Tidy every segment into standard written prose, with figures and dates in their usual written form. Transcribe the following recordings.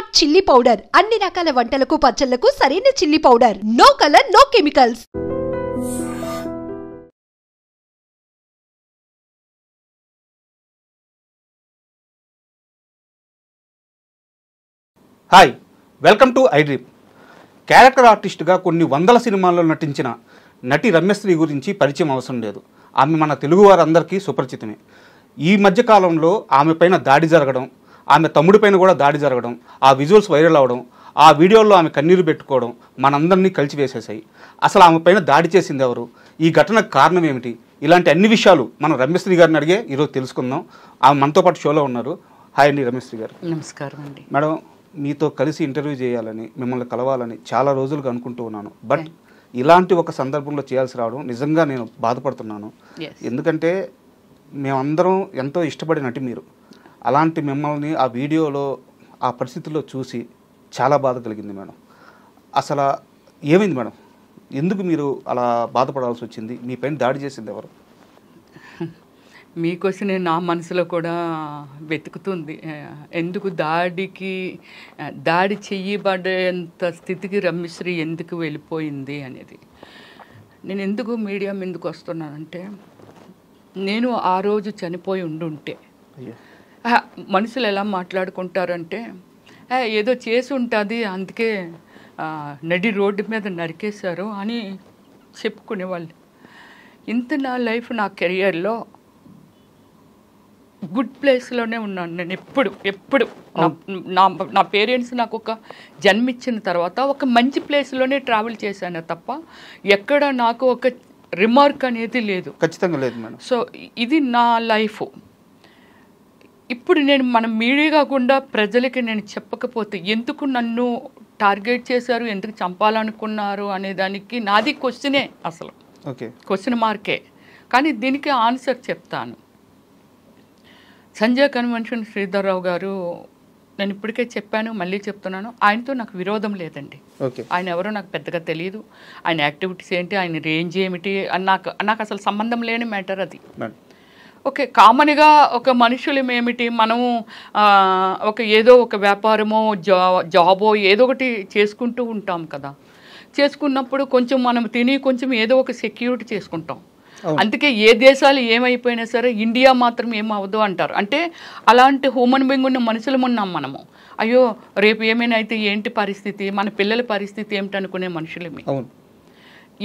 Smart chilli powder అన్ని రకాల వంటలకు పచ్చళ్లకు సరైన chilli powder. No colour, no chemicals. Hi, welcome to iDream. Character ఆర్టిస్ట్గా కొన్ని వందల సినిమాల్లో నటించిన నటి రమ్యశ్రీ గురించి పరిచయం అవసరం లేదు. ఆమె మన తెలుగు వారందరికీ సుపరిచితమే. ఈ మధ్యకాలంలో ఆమె పైన దాడి జరగడం, ఆమె తమ్ముడి పైన కూడా దాడి జరగడం, ఆ విజువల్స్ వైరల్ అవడం, ఆ వీడియోల్లో ఆమె కన్నీరు పెట్టుకోవడం మనందరినీ కలిచివేసేసాయి. అసలు ఆమె పైన దాడి చేసింది ఎవరు, ఈ ఘటనకు కారణం ఏమిటి, ఇలాంటి అన్ని విషయాలు మనం రమ్యశ్రీ గారిని అడిగే ఈరోజు తెలుసుకుందాం. ఆమె మనతో పాటు షోలో ఉన్నారు. హాయ్ అండి రమ్యశ్రీ గారు. నమస్కారం అండి. మేడం, మీతో కలిసి ఇంటర్వ్యూ చేయాలని, మిమ్మల్ని కలవాలని చాలా రోజులుగా అనుకుంటూ ఉన్నాను. బట్ ఇలాంటి ఒక సందర్భంలో చేయాల్సి రావడం నిజంగా నేను బాధపడుతున్నాను. ఎందుకంటే మేమందరం ఎంతో ఇష్టపడే నటి మీరు. అలాంటి మిమ్మల్ని ఆ వీడియోలో ఆ పరిస్థితుల్లో చూసి చాలా బాధ కలిగింది మేడం. అసలు ఏమైంది మేడం? ఎందుకు మీరు అలా బాధపడాల్సి వచ్చింది? మీ పైన దాడి చేసింది ఎవరు? మీకోసం నా మనసులో కూడా వెతుకుతుంది. ఎందుకు దాడి చెయ్యబడేంత స్థితికి రమ్యశ్రీ ఎందుకు వెళ్ళిపోయింది అనేది. నేను ఎందుకు మీడియా ముందుకు వస్తున్నానంటే, నేను ఆ రోజు చనిపోయి ఉండుంటే మనుషులు ఎలా మాట్లాడుకుంటారంటే, ఏదో చేసి ఉంటుంది అందుకే నడి రోడ్డు మీద నరికేశారు అని చెప్పుకునేవాళ్ళు. ఇంత నా లైఫ్, నా కెరియర్లో గుడ్ ప్లేస్లోనే ఉన్నాను నేను. ఎప్పుడు నా పేరెంట్స్ నాకు ఒక జన్మిచ్చిన తర్వాత ఒక మంచి ప్లేస్లోనే ట్రావెల్ చేశాను తప్ప ఎక్కడ నాకు ఒక రిమార్క్ అనేది లేదు. ఖచ్చితంగా లేదు మేడం. సో ఇది నా లైఫ్. ఇప్పుడు నేను మన మీడియా కాకుండా ప్రజలకి నేను చెప్పకపోతే ఎందుకు నన్ను టార్గెట్ చేశారు, ఎందుకు చంపాలనుకున్నారు అనే దానికి నాది క్వశ్చనే, అసలు క్వశ్చన్ మార్కే. కానీ దీనికి ఆన్సర్ చెప్తాను. సంజయ్ కన్వెన్షన్ శ్రీధర్రావు గారు, నేను ఇప్పటికే చెప్పాను, మళ్ళీ చెప్తున్నాను, ఆయనతో నాకు విరోధం లేదండి. ఆయన ఎవరో నాకు పెద్దగా తెలియదు. ఆయన యాక్టివిటీస్ ఏంటి, ఆయన రేంజ్ ఏమిటి అని నాకు అసలు సంబంధం లేని మ్యాటర్ అది. ఓకే, కామన్గా ఒక మనుషులం ఏమిటి, మనము ఏదో ఒక వ్యాపారమో జాబో ఏదో ఒకటి చేసుకుంటూ ఉంటాం కదా. చేసుకున్నప్పుడు కొంచెం మనం తిని కొంచెం ఏదో ఒక సెక్యూరిటీ చేసుకుంటాం. అందుకే ఏ దేశాలు ఏమైపోయినా సరే ఇండియా మాత్రం ఏమవ్వదు అంటారు. అంటే అలాంటి హ్యూమన్ బీయింగ్ ఉన్న మనుషులం ఉన్నాం మనము. అయ్యో రేపు ఏమైనా అయితే ఏంటి పరిస్థితి, మన పిల్లల పరిస్థితి ఏమిటనుకునే మనుషులమే.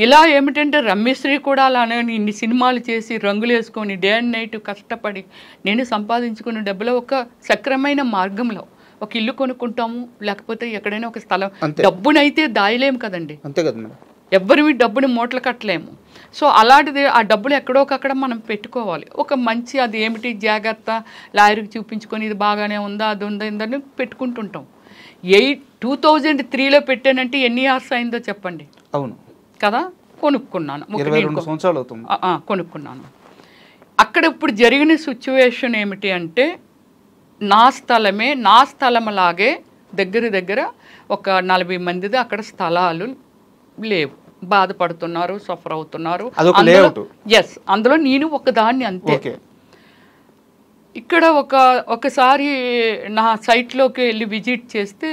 ఇలా ఏమిటంటే రమ్యశ్రీ కూడా అలానే ఇన్ని సినిమాలు చేసి రంగులు వేసుకొని డే అండ్ నైట్ కష్టపడి నేను సంపాదించుకునే డబ్బులో ఒక సక్రమైన మార్గంలో ఒక ఇల్లు కొనుక్కుంటాము, లేకపోతే ఎక్కడైనా ఒక స్థలం. డబ్బునైతే దాయలేము కదండి, అంతే కదా మేడం. ఎవ్వరివి డబ్బుని మూటలు కట్టలేము. సో అలాంటిది ఆ డబ్బులు ఎక్కడోకక్కడ మనం పెట్టుకోవాలి. ఒక మంచి అది ఏమిటి జాగ్రత్త లాయర్కి చూపించుకొని ఇది బాగానే ఉందా, అది ఉందా, ఇందని పెట్టుకుంటుంటాం. 2003లో పెట్టానంటే ఎన్ని ఇయర్స్ అయిందో చెప్పండి. అవును కదా, కొనుక్కున్నాను, 22 సంవత్సరాలు అవుతుంది. కొనుక్కున్నాను. అక్కడ ఇప్పుడు జరిగిన సిచ్యువేషన్ ఏమిటి అంటే, నా స్థలమే, నా స్థలంలాగే దగ్గర ఒక 40 మందిది అక్కడ స్థలాలు లేవు. బాధపడుతున్నారు, సఫర్ అవుతున్నారు. ఎస్, అందులో నేను ఒకదాన్ని అంతే. ఇక్కడ ఒకసారి నా సైట్లోకి వెళ్ళి విజిట్ చేస్తే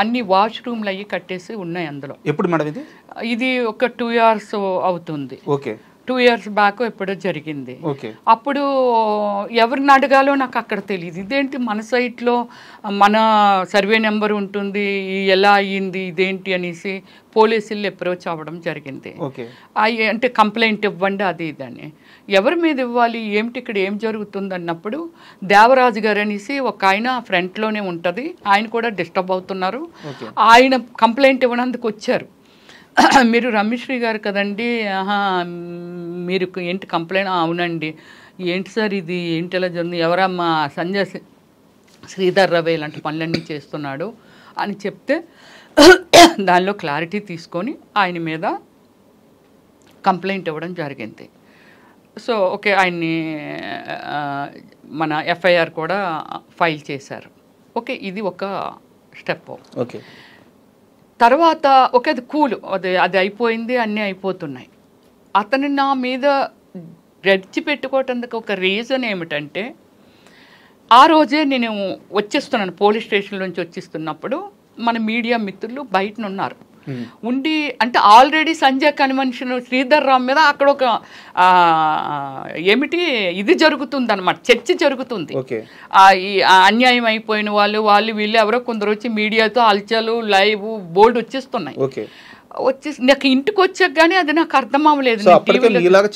అన్ని వాష్రూమ్లు అయ్యి కట్టేసి ఉన్నాయి అందులో. ఎప్పుడు మేడం ఇది? ఇది ఒక 2 years అవుతుంది. 2 years బ్యాక్ ఎప్పుడో జరిగింది. అప్పుడు ఎవరిని అడగాలో నాకు అక్కడ తెలియదు. ఇదేంటి మన సైట్లో మన సర్వే నెంబర్ ఉంటుంది, ఎలా అయ్యింది ఇదేంటి అనేసి పోలీసులు అప్రోచ్ అవ్వడం జరిగింది. అంటే కంప్లైంట్ ఇవ్వండి అది ఇదని. ఎవరి మీద ఇవ్వాలి, ఏమిటి ఇక్కడ ఏం జరుగుతుంది అన్నప్పుడు దేవరాజు గారు అనేసి ఒక ఆయన ఫ్రంట్లోనే ఉంటుంది, ఆయన కూడా డిస్టర్బ్ అవుతున్నారు. ఆయన కంప్లైంట్ ఇవ్వడానికి వచ్చారు. మీరు రమ్యశ్రీ గారు కదండి, మీరు ఏంటి కంప్లైంట్? అవునండి. ఏంటి సార్ ఇది, ఏంటి ఎలా జరిగింది, ఎవరమ్మా? సంజయ్ శ్రీధర్రావు ఇలాంటి పనులన్నీ చేస్తున్నాడు అని చెప్తే దానిలో క్లారిటీ తీసుకొని ఆయన మీద కంప్లైంట్ ఇవ్వడం జరిగింది. సో ఓకే, ఆయన్ని మన ఎఫ్ఐఆర్ కూడా ఫైల్ చేశారు. ఓకే, ఇది ఒక స్టెప్. ఓకే, తర్వాత అది కూల్, అది అయిపోయింది, అన్నీ అయిపోతున్నాయి. అతను నా మీద రెచ్చి పెట్టుకోవటానికి ఒక రీజన్ ఏమిటంటే, ఆ రోజే నేను వచ్చేస్తున్నాను, పోలీస్ స్టేషన్ నుంచి వచ్చేస్తున్నప్పుడు మన మీడియా మిత్రులు బయట ఉన్నారు. ఉండి అంటే ఆల్రెడీ సంజయ్ కన్వెన్షన్ శ్రీధర్ రావు మీద అక్కడ ఒక ఏమిటి ఇది జరుగుతుంది అనమాట, చర్చ జరుగుతుంది. ఈ అన్యాయం అయిపోయిన వాళ్ళు వీళ్ళు ఎవరో కొందరు వచ్చి మీడియాతో అల్చలు లైవ్ బోర్డు వచ్చేస్తున్నాయి. వచ్చేసి నాకు ఇంటికి వచ్చాక గానీ అది నాకు అర్థం అవ్వలేదు.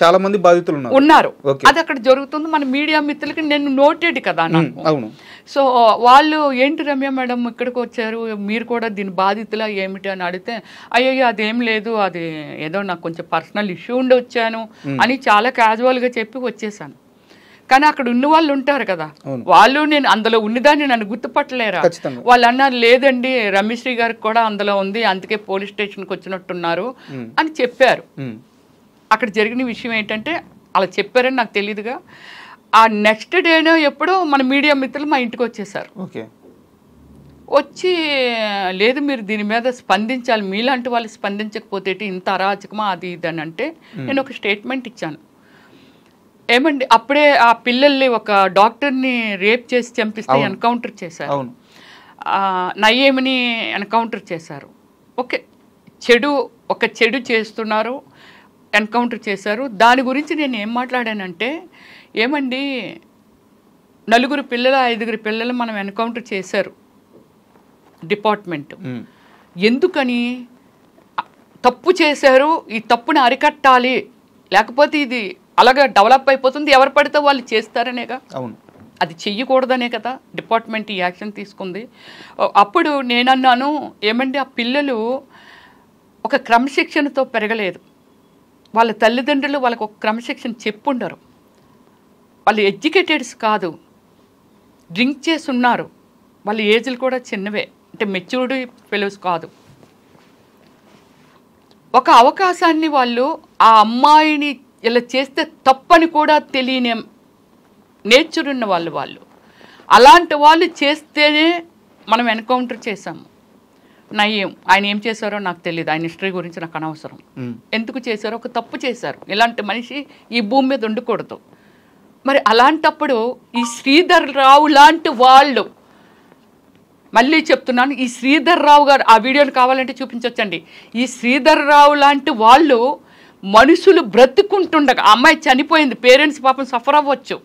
చాలా మంది బాధితులు ఉన్నారు, అది అక్కడ జరుగుతుంది. మన మీడియా మిత్రులకి నేను నోటెడ్ కదా నాకు. సో వాళ్ళు ఏంటి రమ్య మేడం ఇక్కడికి వచ్చారు, మీరు కూడా దీని బాధితులా ఏమిటి అని అడిగితే అయ్యో అదేం లేదు, అది ఏదో నాకు కొంచెం పర్సనల్ ఇష్యూ ఉండి వచ్చాను అని చాలా క్యాజువల్గా చెప్పి వచ్చేసాను. కానీ అక్కడ ఉన్న వాళ్ళు ఉంటారు కదా, వాళ్ళు నేను అందులో ఉన్నదాన్ని నన్ను గుర్తుపట్టలేరా. వాళ్ళు అన్నారు లేదండి రమ్యశ్రీ గారికి కూడా అందులో ఉంది, అందుకే పోలీస్ స్టేషన్కి వచ్చినట్టున్నారు అని చెప్పారు. అక్కడ జరిగిన విషయం ఏంటంటే అలా చెప్పారని నాకు తెలియదుగా. ఆ నెక్స్ట్ డేనో ఎప్పుడో మన మీడియా మిత్రులు మా ఇంటికి వచ్చేసారు. వచ్చి లేదు మీరు దీని మీద స్పందించాలి, మీలాంటి వాళ్ళు స్పందించకపోతే ఇంత అరాచకమా అది ఇది అని అంటే నేను ఒక స్టేట్మెంట్ ఇచ్చాను. ఏమండి అప్పుడే ఆ పిల్లల్ని ఒక డాక్టర్ని రేప్ చేసి చంపిస్తే ఎన్కౌంటర్ చేశారు, నయ్యేమిని ఎన్కౌంటర్ చేశారు. ఒక చెడు చేస్తున్నారు, ఎన్కౌంటర్ చేశారు. దాని గురించి నేను ఏం మాట్లాడానంటే ఏమండి 4 పిల్లలు 5 పిల్లలు మనం ఎన్కౌంటర్ చేశారు డిపార్ట్మెంట్, ఎందుకని తప్పు చేశారు, ఈ తప్పుని అరికట్టాలి, లేకపోతే ఇది అలాగా డెవలప్ అయిపోతుంది, ఎవరు పడితే వాళ్ళు చేస్తారనేగా. అది చెయ్యకూడదనే కదా డిపార్ట్మెంట్ ఈ యాక్షన్ తీసుకుంది. అప్పుడు నేనన్నాను ఏమంటే ఆ పిల్లలు ఒక క్రమశిక్షణతో పెరగలేదు, వాళ్ళ తల్లిదండ్రులు వాళ్ళకు ఒక క్రమశిక్షణ చెప్పుండరు, వాళ్ళు ఎడ్యుకేటెడ్స్ కాదు, డ్రింక్ చేసి ఉన్నారు, వాళ్ళ ఏజ్లు కూడా చిన్నవే, అంటే మెచ్యూర్డ్ ఫెలోస్ కాదు. ఒక అవకాశాన్ని వాళ్ళు ఆ అమ్మాయిని ఇలా చేస్తే తప్పని కూడా తెలియని నేచర్ ఉన్న వాళ్ళు అలాంటి వాళ్ళు చేస్తేనే మనం ఎన్కౌంటర్ చేసాము. నయ్యం ఆయన ఏం చేశారో నాకు తెలియదు, ఆయన హిస్టరీ గురించి నాకు అనవసరం. ఎందుకు చేశారో ఒక తప్పు చేశారు, ఇలాంటి మనిషి ఈ భూమి మీద ఉండకూడదు. మరి అలాంటప్పుడు ఈ శ్రీధర్ రావు లాంటి వాళ్ళు, మళ్ళీ చెప్తున్నాను, ఈ శ్రీధర్ రావు గారు ఆ వీడియోని కావాలంటే చూపించవచ్చండి. ఈ శ్రీధర్ రావు లాంటి వాళ్ళు మనుషులు బ్రతుకుంటుండగా, అమ్మాయి చనిపోయింది, పేరెంట్స్ పాపం సఫర్ అవ్వచ్చు,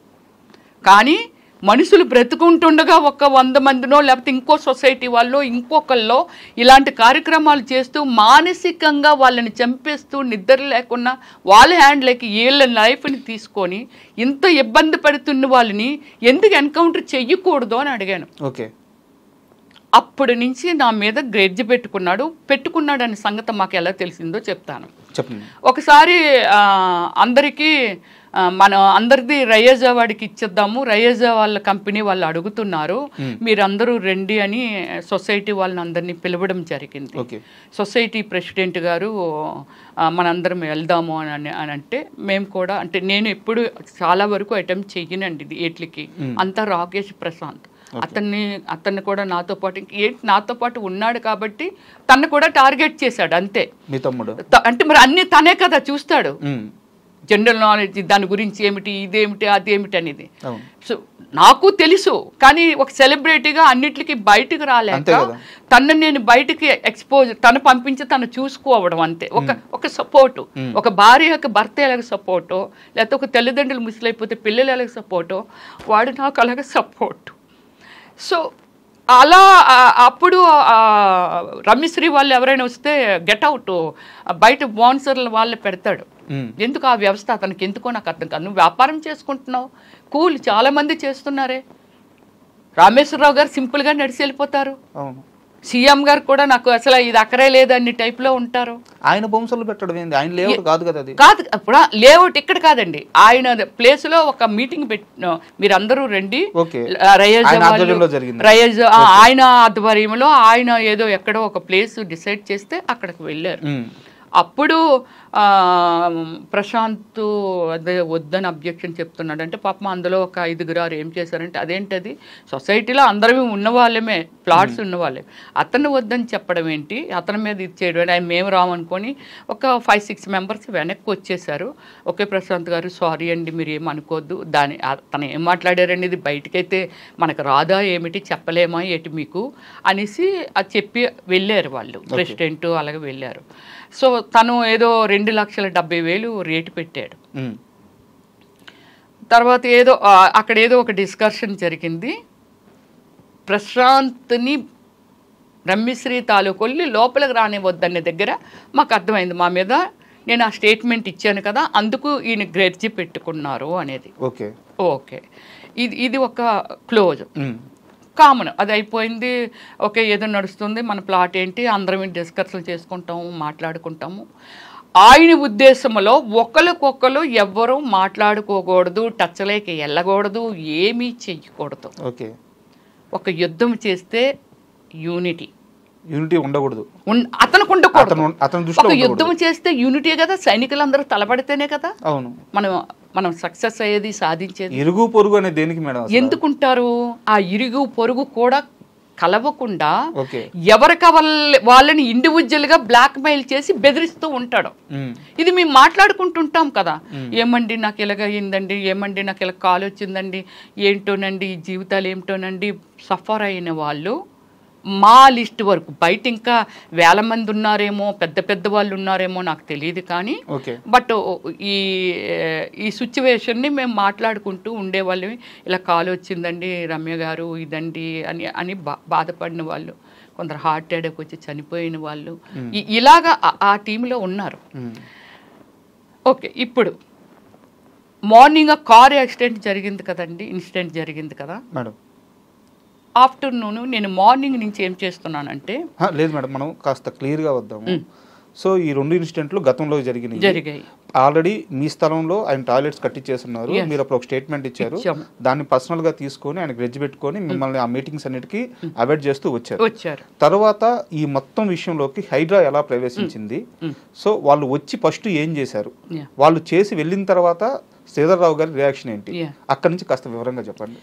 కానీ మనుషులు బ్రతుకుంటుండగా ఒక 100 మందినో లేకపోతే ఇంకో సొసైటీ వాళ్ళు ఇంకొకళ్ళో ఇలాంటి కార్యక్రమాలు చేస్తూ మానసికంగా వాళ్ళని చంపేస్తూ నిద్ర లేకుండా వాళ్ళ హ్యాండ్లకి వీళ్ళ లైఫ్ని తీసుకొని ఇంత ఇబ్బంది పడుతున్న వాళ్ళని ఎందుకు ఎన్కౌంటర్ చెయ్యకూడదు అని అడిగాను. అప్పటి నుంచి నా మీద గ్రెడ్జ్ పెట్టుకున్నాడనే సంగతి మాకు ఎలా తెలిసిందో చెప్తాను. ఒకసారి అందరికీ అందరిది రయేజా వాడికి ఇచ్చేద్దాము, రయేజా వాళ్ళ కంపెనీ వాళ్ళు అడుగుతున్నారు, మీరందరూ రండి అని సొసైటీ వాళ్ళని అందరినీ పిలవడం జరిగింది. సొసైటీ ప్రెసిడెంట్ గారు మనందరం వెళ్దాము అని అంటే మేము కూడా, అంటే నేను ఎప్పుడు చాలా వరకు అటెంప్ట్ చెయ్యనండి వీటికి, అంతా రాకేష్ ప్రశాంత్ అతన్ని కూడా నాతో పాటు ఉన్నాడు కాబట్టి తను కూడా టార్గెట్ చేశాడు అంతే. అంటే మరి అన్ని తనే కదా చూస్తాడు, జనరల్ నాలెడ్జ్ దాని గురించి ఏమిటి, ఇదేమిటి, అదేమిటి అనేది. సో నాకు తెలుసు, కానీ ఒక సెలబ్రిటీగా అన్నిటికీ బయటకు రాలేక తను నేను బయటకి ఎక్స్పోజ్, తను పంపించి తను చూసుకోవడం అంతే. ఒక సపోర్టు, ఒక భార్య యొక్క భర్త ఎలాగ సపోర్టో, లేకపోతే ఒక తల్లిదండ్రులు ముసలైపోతే పిల్లలు ఎలాగ సపోర్టో, వాడు నాకు అలాగే సపోర్టు. సో అలా అప్పుడు రమ్యశ్రీ వాళ్ళు ఎవరైనా వస్తే గెట్ అవుట్, బయట స్పాన్సర్లు వాళ్ళే పెడతాడు. ఎందుకు ఆ వ్యవస్థ అతనికి ఎందుకో నాకు అర్థం కాదు. నువ్వు వ్యాపారం చేసుకుంటున్నావు, కూల్ చాలా మంది చేస్తున్నారే. రామేశ్వరరావు గారు సింపుల్గా నడిచి వెళ్ళిపోతారు, సీఎం గారు కూడా నాకు అసలు ఇది అక్కడే లేదు అన్ని టైప్లో ఉంటారు. ఆయన బొమ్మలు పెట్టడం ఏంది, ఆయన లేఅవుట్ కాదు కదా, అది కాదు. ఇప్పుడు లేఅవుట్ ఇక్కడ కాదండి, ఆయన ప్లేస్ లో ఒక మీటింగ్ పెట్టిన, మీరందరూ రండి, రయేజ్ ఆయన ఆధ్వర్యంలో ఆయన ఏదో ఎక్కడో ఒక ప్లేస్ డిసైడ్ చేస్తే అక్కడికి వెళ్ళారు. అప్పుడు ప్రశాంత్ అదే వద్దని అబ్జెక్షన్ చెప్తున్నాడు అంటే పాపం అందులో ఒక 5 ఏం చేశారంటే అదేంటది సొసైటీలో అందరూ ఉన్న వాళ్ళమే ప్లాట్స్ ఉన్న వాళ్ళే అతను వద్దని చెప్పడం ఏంటి అతని మీద ఇది చేయడం ఆయన మేము రామనుకొని ఒక 5-6 మెంబర్స్ వెనక్కి వచ్చేసారు. ఓకే ప్రశాంత్ గారు సారీ అండి మీరు ఏమనుకోవద్దు దాని తను ఏం మాట్లాడారండి ఇది బయటకైతే మనకు రాదా ఏమిటి చెప్పలేమా ఏటి మీకు అనేసి అది చెప్పి వెళ్ళారు వాళ్ళు ప్రెసిడెంట్ అలాగే వెళ్ళారు. సో తను ఏదో 2,70,000 రేటు పెట్టాడు. తర్వాత ఏదో అక్కడ ఏదో ఒక డిస్కషన్ జరిగింది. ప్రశాంత్ని రమ్యశ్రీ తాలూకొల్లి లోపలికి రానివద్దనే దగ్గర మాకు అర్థమైంది మా మీద నేను ఆ స్టేట్మెంట్ ఇచ్చాను కదా అందుకు ఈయన గ్రెడ్జి పెట్టుకున్నారు అనేది. ఓకే ఓకే ఇది ఒక క్లోజ్ కామన్ అది అయిపోయింది. ఓకే ఏదో నడుస్తుంది మన ప్లాట్ ఏంటి అందరం డిస్కషన్ చేసుకుంటాము మాట్లాడుకుంటాము. ఆయన ఉద్దేశంలో ఒకరికొకరు ఎవ్వరూ మాట్లాడుకోకూడదు టచ్లోకి వెళ్ళకూడదు ఏమీ చెయ్యకూడదు. ఓకే ఒక యుద్ధం చేస్తే యూనిటీ ఉండకూడదు అతనికి ఉండకూడదు. ఒక యుద్ధం చేస్తే యూనిటీ కదా సైనికులందరూ తలపడితేనే కదా అవును మనం సక్సెస్ అయ్యేది సాధించేది. ఇరుగు పొరుగు అనేది దేనికి మేడం ఎందుకుంటారు ఆ ఇరుగు పొరుగు కూడా కలవకుండా ఎవరికి వాళ్ళని ఇండివిజువల్ గా బ్లాక్ మెయిల్ చేసి బెదిరిస్తూ ఉంటాడు. ఇది మేము మాట్లాడుకుంటుంటాం కదా ఏమండి నాకు ఇలాగ అయిందండి ఏమండి నాకు ఇలా కాల్ వచ్చిందండి ఏంటోనండి ఈ జీవితాలు ఏమిటోనండి సఫర్ అయిన వాళ్ళు మా లిస్ట్ వరకు బయట ఇంకా 1000 మంది ఉన్నారేమో పెద్ద పెద్ద వాళ్ళు ఉన్నారేమో నాకు తెలియదు కానీ బట్ ఈ సిచ్యువేషన్ని మేము మాట్లాడుకుంటూ ఉండేవాళ్ళం. ఇలా కాల్ వచ్చిందండి రమ్య గారు ఇదండి అని బాధపడిన వాళ్ళు కొందరు హార్ట్ అటాక్ వచ్చి చనిపోయిన వాళ్ళు ఇలాగా ఆ టీంలో ఉన్నారు. ఓకే ఇప్పుడు మార్నింగ్ కార్ యాక్సిడెంట్ జరిగింది కదండి ఇన్సిడెంట్ జరిగింది కదా మేడం. ఆఫ్టర్నూన్ నేను మార్నింగ్ నుంచి ఏం చేస్తున్నానంటే లేదు మేడం మనం కాస్త క్లియర్గా వద్దాము. సో ఈ 2 ఇన్సిడెంట్లు గతంలో జరిగాయి. ఆల్రెడీ మీ స్థలంలో ఆయన టాయిలెట్స్ కట్టించేస్తున్నారు మీరు అప్పుడు ఒక స్టేట్మెంట్ ఇచ్చారు దాన్ని పర్సనల్ గా తీసుకొని ఆయన గ్రెడ్జ్ పెట్టుకొని మిమ్మల్ని ఆ మీటింగ్స్ అన్నిటికీ అవాయిడ్ చేస్తూ వచ్చారు. తర్వాత ఈ మొత్తం విషయంలోకి హైడ్రా ఎలా ప్రవేశించింది సో వాళ్ళు వచ్చి ఫస్ట్ ఏం చేశారు వాళ్ళు చేసి వెళ్ళిన తర్వాత శ్రీధర్రావు గారి రియాక్షన్ ఏంటి అక్కడి నుంచి కాస్త వివరంగా చెప్పండి.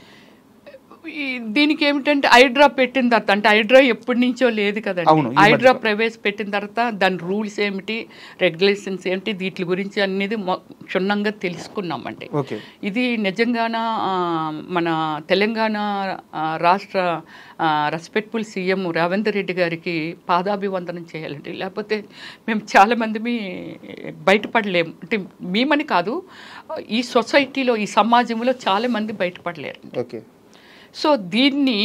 దీనికి ఏమిటంటే హైడ్రా పెట్టిన తర్వాత అంటే హైడ్రా ఎప్పటి నుంచో లేదు కదండి. హైడ్రా ప్రవేశపెట్టిన తర్వాత దాని రూల్స్ ఏమిటి రెగ్యులేషన్స్ ఏమిటి వీటి గురించి అనేది క్షుణ్ణంగా తెలుసుకున్నామండి. ఇది నిజంగాన మన తెలంగాణ రాష్ట్ర రెస్పెక్ట్ఫుల్ సీఎం రేవంత్ రెడ్డి గారికి పాదాభివందనం చేయాలండి. లేకపోతే మేము చాలామంది బయటపడలేము అంటే మేమని కాదు ఈ సొసైటీలో ఈ సమాజంలో చాలామంది బయటపడలేరు. సో దీన్ని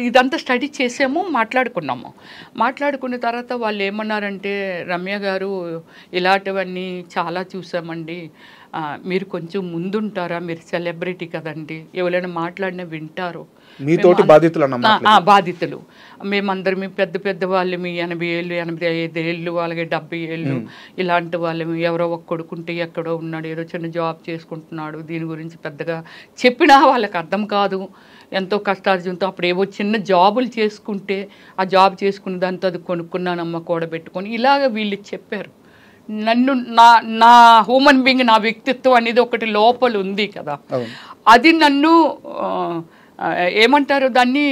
ఇదంతా స్టడీ చేసాము మాట్లాడుకున్న తర్వాత వాళ్ళు ఏమన్నారంటే రమ్య గారు ఇలాంటివన్నీ చాలా చూసామండి మీరు కొంచెం ముందుంటారా మీరు సెలబ్రిటీ కదండి ఎవరైనా మాట్లాడినా వింటారు మీతోటి బాధితులు మేమందరం పెద్ద పెద్ద వాళ్ళమి 80 ఏళ్ళు 85 ఏళ్ళు అలాగే 70 ఏళ్ళు ఇలాంటి వాళ్ళమి ఎవరో ఒక కొడుకుంటే ఎక్కడో ఉన్నాడు ఏదో చిన్న జాబ్ చేసుకుంటున్నాడు దీని గురించి పెద్దగా చెప్పినా వాళ్ళకి అర్థం కాదు ఎంతో కష్టార్జంతో అప్పుడు ఏవో చిన్న జాబులు చేసుకుంటే ఆ జాబ్ చేసుకున్న దాంతో అది కొనుక్కున్నానమ్మ కూడబెట్టుకొని ఇలాగ వీళ్ళు చెప్పారు. నన్ను నా హ్యూమన్ బీయింగ్ నా వ్యక్తిత్వం అనేది ఒకటి లోపల ఉంది కదా అది నన్ను ఏమంటారు దాన్ని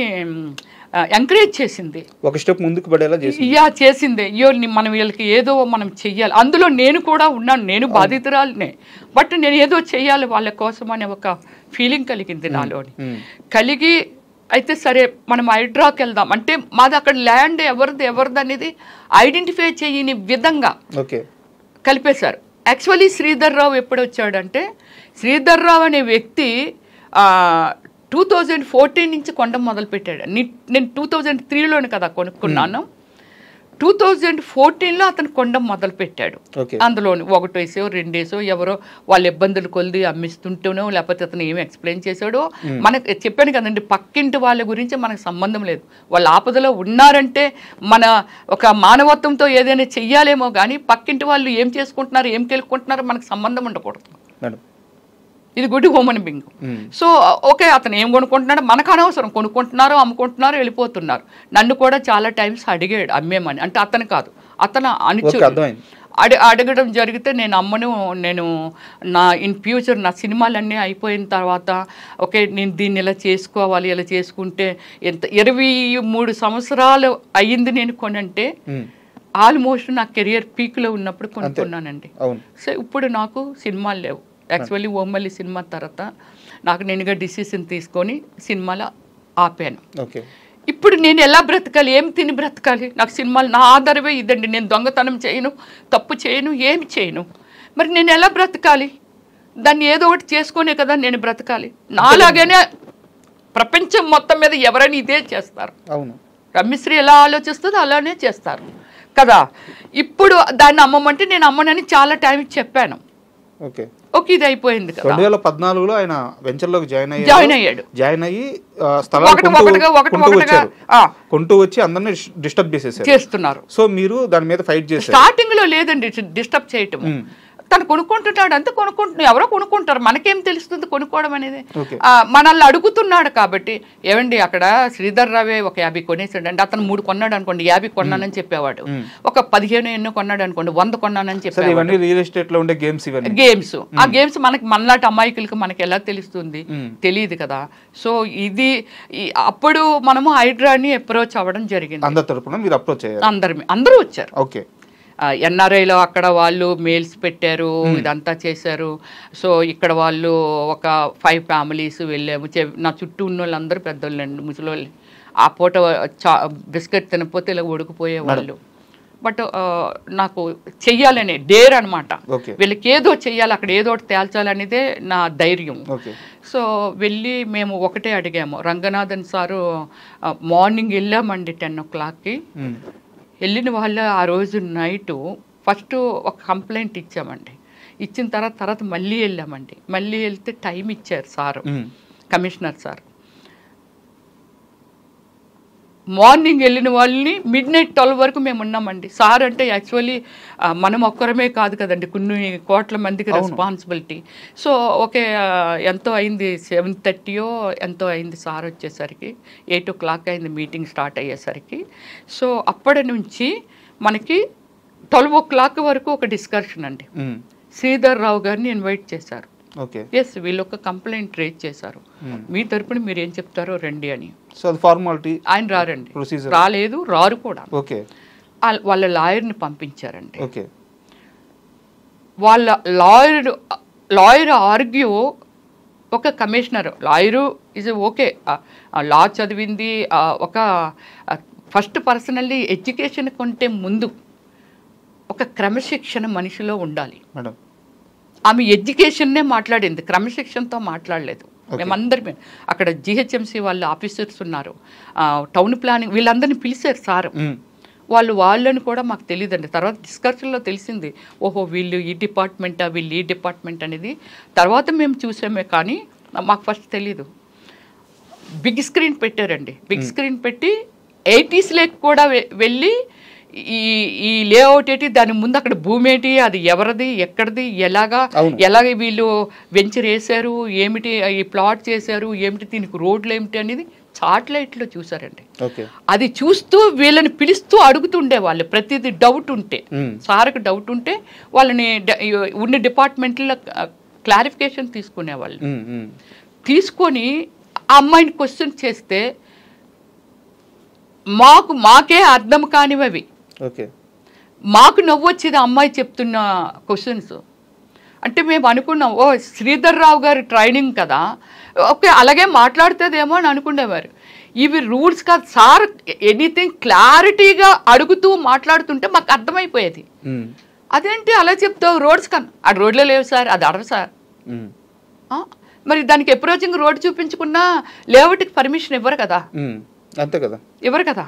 ఎంకరేజ్ చేసింది ఒక స్టెప్ ముందుకు పడేలా చేసింది. అయ్యో మనం వీళ్ళకి ఏదో మనం చెయ్యాలి అందులో నేను కూడా ఉన్నాను నేను బాధితురాలనే బట్ నేను ఏదో చెయ్యాలి వాళ్ళ కోసం అనే ఒక ఫీలింగ్ కలిగింది నాలోని కలిగి అయితే సరే మనం హైడ్రాకి వెళ్దాం అంటే మాది అక్కడ ల్యాండ్ ఎవరిది అనేది ఐడెంటిఫై చేయని విధంగా కలిపేశారు. యాక్చువల్లీ శ్రీధర్రావు ఎప్పుడు వచ్చాడంటే శ్రీధర్రావు అనే వ్యక్తి 2014 నుంచి కొనడం మొదలుపెట్టాడు. నేను 2003లోనే కదా కొనుక్కున్నాను 2014లో అతను కొనడం మొదలుపెట్టాడు. అందులోని 1 వేసో 2 వేసో ఎవరో వాళ్ళ ఇబ్బందులు కొలిది అమ్మిస్తుంటేనో లేకపోతే అతను ఏమి ఎక్స్ప్లెయిన్ చేశాడో మనకు చెప్పాను కదండి పక్కింటి వాళ్ళ గురించి మనకు సంబంధం లేదు వాళ్ళ ఆపదలో ఉన్నారంటే మన ఒక మానవత్వంతో ఏదైనా చెయ్యాలేమో కానీ పక్కింటి వాళ్ళు ఏం చేసుకుంటున్నారు ఏం తెలుసుకుంటున్నారో మనకు సంబంధం ఉండకూడదు. ఇది good human being. So okay అతను ఏం కొనుక్కుంటున్నాడో మనకు అనవసరం కొనుక్కుంటున్నారో అమ్ముకుంటున్నారో వెళ్ళిపోతున్నారు. నన్ను కూడా చాలా టైమ్స్ అడిగాడు అమ్మేమని అంటే అతను కాదు అతను అనుచరుడు అడగడం జరిగితే నేను అమ్మను, నేను నా ఇన్ ఫ్యూచర్ నా సినిమాలన్నీ అయిపోయిన తర్వాత ఓకే నేను దీన్ని ఇలా చేసుకోవాలి, ఇలా చేసుకుంటే ఎంత 23 సంవత్సరాలు అయ్యింది నేను కొనంటే ఆల్మోస్ట్ నా కెరియర్ పీక్లో ఉన్నప్పుడు కొనుక్కున్నానండి. సో ఇప్పుడు నాకు సినిమాలు లేవు. యాక్చువల్లీ ఓమల్లి సినిమా తర్వాత నాకు నేనుగా డిసిషన్ తీసుకొని సినిమాలు ఆపాను. ఇప్పుడు నేను ఎలా బ్రతకాలి, ఏం తిని బ్రతకాలి? నాకు సినిమాలు నా ఆధారమే ఇదండి. నేను దొంగతనం చేయను, తప్పు చేయను, ఏమి చేయను. మరి నేను ఎలా బ్రతకాలి? దాన్ని ఏదో ఒకటి చేసుకునే కదా నేను బ్రతకాలి. నాలాగానే ప్రపంచం మొత్తం మీద ఎవరైనా ఇదే చేస్తారు. అవును, రమ్యశ్రీ ఎలా ఆలోచిస్తుందో అలానే చేస్తారు కదా. ఇప్పుడు దాన్ని అమ్మమంటే నేను అమ్మనని చాలా టైం చెప్పాను. ఓకే, ఇది అయిపోయింది. 2014లో ఆయన వెంచర్లోకి జాయిన్ అయ్యాడు. జాయిన్ అయ్యి కొంటూ వచ్చి అందరినీ డిస్టర్బ్ చేస్తున్నారు. సో మీరు దాని మీద ఫైట్ చేశారు. స్టార్టింగ్ లో లేదండి డిస్టర్బ్ చేయటం. తను కొనుక్కుంటున్నాడు అంతే, ఎవరో కొనుక్కుంటారు, మనకేం తెలుస్తుంది కొనుక్కోవడం అనేది. మనల్ని అడుగుతున్నాడు కాబట్టి. ఏమండి అక్కడ శ్రీధర్ రావే ఒక 50 కొనేసాడు అండి, అతను 3 కొన్నాడు అనుకోండి, 50 కొన్నానని చెప్పేవాడు. ఒక 15 ఎన్నో కొన్నాడు అనుకోండి, 100 కొన్నానని చెప్పేవాడు. రియల్ ఎస్టేట్ లో ఉండే గేమ్స్. ఆ గేమ్స్ మనలాంటి అమాయకులకి మనకి ఎలా తెలుస్తుంది? తెలియదు కదా. సో ఇది అప్పుడు మనము హైడ్రాని అప్రోచ్ అవ్వడం జరిగింది. అందరూ వచ్చారు. ఓకే, ఎన్ఆర్ఐలో అక్కడ వాళ్ళు మెయిల్స్ పెట్టారు, ఇదంతా చేశారు. సో ఇక్కడ వాళ్ళు ఒక 5 ఫ్యామిలీస్ వెళ్ళాము. నా చుట్టూ ఉన్న వాళ్ళందరూ పెద్దోళ్ళండి, ముసలోళ్ళు. ఆ పూట బిస్కెట్ తినకపోతే ఇలా ఉడికిపోయేవాళ్ళు. బట్ నాకు చెయ్యాలనే డేర్ అనమాట. వీళ్ళకి ఏదో చెయ్యాలి, అక్కడ ఏదో ఒకటి తేల్చాలనేదే నా ధైర్యం. సో వెళ్ళి మేము ఒకటే అడిగాము. రంగనాథన్ సారు మార్నింగ్ వెళ్ళామండి 10 o'clockకి. వెళ్ళిన వాళ్ళు ఆ రోజు నైటు ఫస్ట్ ఒక కంప్లైంట్ ఇచ్చామండి. ఇచ్చిన తర్వాత మళ్ళీ వెళ్ళామండి. మళ్ళీ వెళ్తే టైం ఇచ్చారు సారు, కమిషనర్ సార్. మార్నింగ్ వెళ్ళిన వాళ్ళని midnight 12 వరకు మేము ఉన్నామండి. సార్ అంటే యాక్చువల్లీ మనం ఒక్కరమే కాదు కదండి, కొన్ని కోట్ల మందికి రెస్పాన్సిబిలిటీ. సో ఓకే, ఎంతో అయింది, 7:30 ఎంతో అయింది సార్ వచ్చేసరికి. 8 o'clock అయింది మీటింగ్ స్టార్ట్ అయ్యేసరికి. సో అప్పటి నుంచి మనకి 12 o'clock వరకు ఒక డిస్కషన్ అండి. శ్రీధర్ రావు గారిని ఇన్వైట్ చేశారు. ఎస్, వీళ్ళు ఒక కంప్లైంట్ రేజ్ చేశారు, మీ తరపున మీరు ఏం చెప్తారో రండి అని. ఆయన రారండి, రాలేదు, రారు కూడా. వాళ్ళ లాయర్ని పంపించారండి. వాళ్ళ లాయర్ ఆర్గ్యూ, ఒక కమిషనర్ లాయరు ఇస్ ఓకే, లా చదివింది, ఒక ఫస్ట్ పర్సనల్లీ ఎడ్యుకేషన్ కంటే ముందు ఒక క్రమశిక్షణ మనిషిలో ఉండాలి. ఆమె ఎడ్యుకేషన్నే మాట్లాడింది, క్రమశిక్షణతో మాట్లాడలేదు. మేమందరం అక్కడ జిహెచ్ఎంసీ వాళ్ళ ఆఫీసర్స్ ఉన్నారు, టౌన్ ప్లానింగ్ వీళ్ళందరినీ పిలిచారు సార్. వాళ్ళని కూడా మాకు తెలియదండి. తర్వాత డిస్కషన్లో తెలిసింది, ఓహో వీళ్ళు ఈ డిపార్ట్మెంటా, వీళ్ళు ఈ డిపార్ట్మెంట్ అనేది తర్వాత మేము చూసామే, కానీ మాకు ఫస్ట్ తెలీదు. బిగ్ స్క్రీన్ పెట్టారండి. బిగ్ స్క్రీన్ పెట్టి 80s కూడా వెళ్ళి ఈ లేఅవుట్ ఏంటి, దాని ముందు అక్కడ భూమి ఏంటి, అది ఎవరిది, ఎక్కడిది, ఎలాగ వీళ్ళు వెంచర్ వేశారు, ఏమిటి ఈ ప్లాట్ చేశారు, ఏమిటి దీనికి రోడ్లు ఏమిటి అనేది చాట్లైట్లో చూసారండి. అది చూస్తూ వీళ్ళని పిలుస్తూ అడుగుతుండే వాళ్ళు, ప్రతిదీ డౌట్ ఉంటే, సార్కి డౌట్ ఉంటే వాళ్ళని ఉన్న డిపార్ట్మెంట్లో క్లారిఫికేషన్ తీసుకునేవాళ్ళు. తీసుకొని ఆ అమ్మాయిని క్వశ్చన్ చేస్తే మాకే అర్థం కానివి, మాకు నవ్వొచ్చేది అమ్మాయి చెప్తున్న క్వశ్చన్స్. అంటే మేము అనుకున్నాం, ఓ శ్రీధర్ రావు గారి ట్రైనింగ్ కదా, ఓకే అలాగే మాట్లాడుతుందేమో అని అనుకునేవారు. ఇవి రూల్స్ కాదు సార్, ఎనీథింగ్ క్లారిటీగా అడుగుతూ మాట్లాడుతుంటే మాకు అర్థమైపోయేది. అదేంటి అలా చెప్తావు, రోడ్స్ కన్నా ఆ రోడ్లో లేవు సార్, అది అడవు సార్. మరి దానికి అప్రోచింగ్ రోడ్ చూపించుకున్నా లేఅవుట్కి పర్మిషన్ ఇవ్వరు కదా, అంతే కదా, ఇవ్వరు కదా.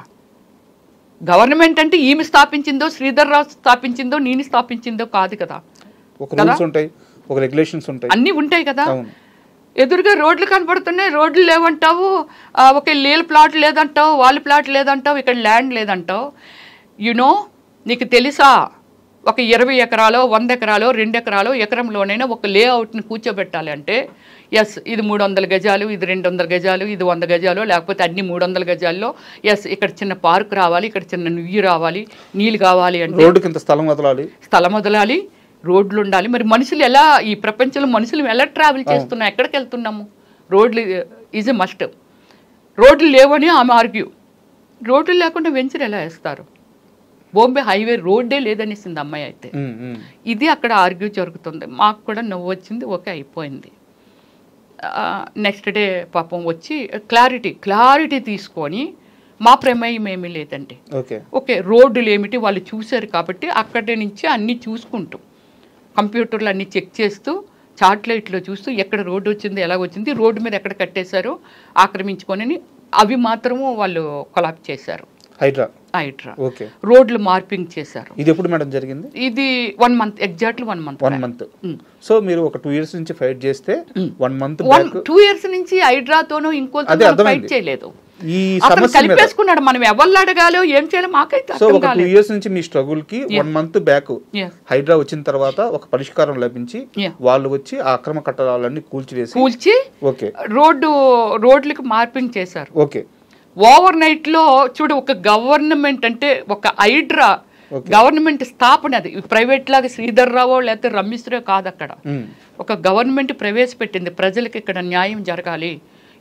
గవర్నమెంట్ అంటే ఈమె స్థాపించిందో, శ్రీధర్ రావు స్థాపించిందో, నేను స్థాపించిందో కాదు కదా, అన్నీ ఉంటాయి కదా. ఎదురుగా రోడ్లు కనపడుతున్నాయి, రోడ్లు లేవంటావు, ఒక నీళ్ళ ప్లాట్ లేదంటావు, వాళ్ళ ప్లాట్ లేదంటావు, ఇక్కడ ల్యాండ్ లేదంటావు. యునో నీకు తెలుసా, ఒక 20 ఎకరాలో 100 ఎకరాలో 2 ఎకరాలో ఎకరంలోనైనా ఒక లేఅవుట్ని కూర్చోబెట్టాలి అంటే ఎస్ ఇది 300 గజాలు, ఇది 200 గజాలు, ఇది 100 గజాలు, లేకపోతే అన్ని 300 గజాల్లో ఎస్ ఇక్కడ చిన్న పార్క్ రావాలి, ఇక్కడ చిన్న నుయ్యి రావాలి, నీళ్ళు కావాలి అంటే స్థలం వదలాలి, రోడ్లు ఉండాలి. మరి మనుషులు ఎలా ఈ ప్రపంచంలో మనుషులు ఎలా ట్రావెల్ చేస్తున్నాం, ఎక్కడికి వెళ్తున్నాము? రోడ్లు ఈజ్ ఎ మస్ట్. రోడ్లు లేవని ఆమె ఆర్గ్యూ. రోడ్లు లేకుండా వెంచర్ ఎలా వేస్తారు? బాంబే హైవే రోడ్డే లేదనేసింది అమ్మాయి అయితే. ఇది అక్కడ ఆర్గ్యూ జరుగుతుంది. మాకు కూడా నవ్వు వచ్చింది, ఓకే అయిపోయింది. నెక్స్ట్ డే పాపం వచ్చి క్లారిటీ తీసుకొని మా ప్రమేయం ఏమీ లేదండి, ఓకే రోడ్డులు ఏమిటి వాళ్ళు చూశారు కాబట్టి అక్కడి నుంచి అన్నీ చూసుకుంటూ కంప్యూటర్లు అన్నీ చెక్ చేస్తూ చార్ట్లైట్లో చూస్తూ ఎక్కడ రోడ్డు వచ్చింది, ఎలా వచ్చింది, రోడ్డు మీద ఎక్కడ కట్టేశారు ఆక్రమించుకొని అవి మాత్రము వాళ్ళు కొలాప్స్ చేశారు. హైడ్రా రోడ్లు మార్పింగ్ చేశారు. ఇది ఎప్పుడు మేడం జరిగింది? ఇది 1 మంత్, ఎగ్జాక్ట్లీ 1 మంత్. సో మీరు ఒక 2 years నుంచి ఫైట్ చేస్తే 1 month 2 years నుంచి హైడ్రాతోనూ ఇంకోతో ఫైట్ చేయలేదు. కలిపేసుకున్నాడు. మనం ఎవరు అడగాలో ఏం చేయాలో మాకైతే. సో ఒక 2 years నుంచి మీ స్ట్రగుల్ కి 1 month బ్యాక్ హైడ్రా వచ్చిన తర్వాత ఒక పరిష్కారం లభించి వాళ్ళు వచ్చి ఆ అక్రమ కట్టడాలన్నీ కూల్చి ఓకే రోడ్లకు మార్పింగ్ చేశారు. ఓకే ఓవర్ నైట్ లో చూడు, ఒక గవర్నమెంట్ అంటే ఒక హైడ్రా గవర్నమెంట్ స్థాపన, అది ప్రైవేట్ లాగా శ్రీధర్ రావో లేకపోతే రమేశ్వరో కాదు. అక్కడ ఒక గవర్నమెంట్ ప్రవేశపెట్టింది, ప్రజలకు ఇక్కడ న్యాయం జరగాలి,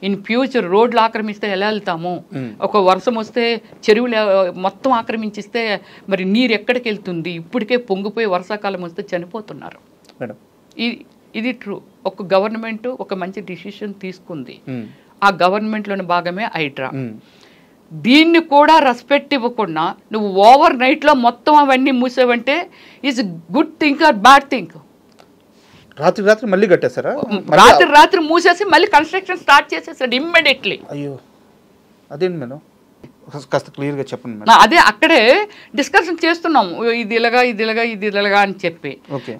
ఇన్ ఫ్యూచర్ రోడ్లు ఆక్రమిస్తే ఎలా వెళ్తాము, ఒక వర్షం వస్తే చెరువులు మొత్తం ఆక్రమించిస్తే మరి నీరు ఎక్కడికి వెళ్తుంది, ఇప్పటికే పొంగిపోయి వర్షాకాలం వస్తే చనిపోతున్నారు. ఇది ట్రూ. ఒక గవర్నమెంట్ ఒక మంచి డిసిషన్ తీసుకుంది, ఆ గవర్నమెంట్లోని భాగమే హైడ్రా. దీన్ని కూడా రెస్పెక్ట్ ఇవ్వకుండా నువ్వు ఓవర్ నైట్లో మొత్తం అవన్నీ మూసేవంటే is good think or bad think? రాత్రి మళ్ళీ కట్టేశారా? రాత్రి మూసేసి మళ్ళీ కన్స్ట్రక్షన్ స్టార్ట్ చేసేసాడు ఇమ్మీడియట్లీ. అయ్యో అదేంటి మేడం, కాస్త క్లియర్గా చెప్పండి. అదే అక్కడే డిస్కషన్ చేస్తున్నాము, ఇది ఇలాగా అని చెప్పి.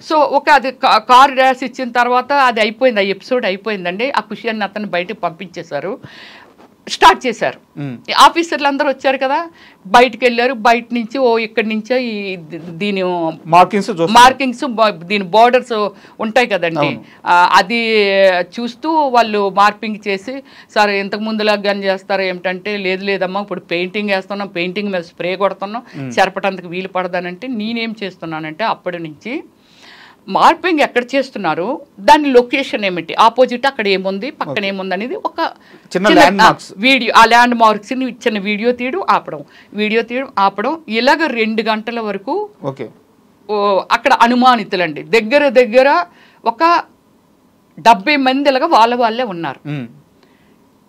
సో అది కార్ డాష్ ఇచ్చిన తర్వాత అది అయిపోయింది, ఆ ఎపిసోడ్ అయిపోయిందండి. ఆ ఖుషి అని అతను బయటకు పంపించేశారు, స్టార్ట్ చేశారు. ఆఫీసర్లు అందరూ వచ్చారు కదా, బయటకు వెళ్ళారు. బయట నుంచి ఇక్కడి నుంచే దీని మార్కింగ్స్ దీని బోర్డర్స్ ఉంటాయి కదండి, అది చూస్తూ వాళ్ళు మార్పింగ్ చేసి, సార్ ఇంతకు ముందులాగా గన్ చేస్తారు ఏమిటంటే, లేదమ్మా ఇప్పుడు పెయింటింగ్ వేస్తున్నాం, పెయింటింగ్ మీద స్ప్రే కొడుతున్నాం, చెరపటానికి వీలు పడదానంటే నేనేం చేస్తున్నానంటే అప్పటి నుంచి మార్పింగ్ ఎక్కడ చేస్తున్నారు, దాని లొకేషన్ ఏమిటి, ఆపోజిట్ అక్కడ ఏముంది, పక్కన ఏముంది అనేది ఒక వీడియో, ఆ ల్యాండ్ మార్క్స్ ని చిన్న వీడియో తీయడం ఆపడం ఇలాగ 2 గంటల వరకు అక్కడ అనుమానితులండి దగ్గర ఒక 70 మంది ఇలాగా వాళ్ళే ఉన్నారు.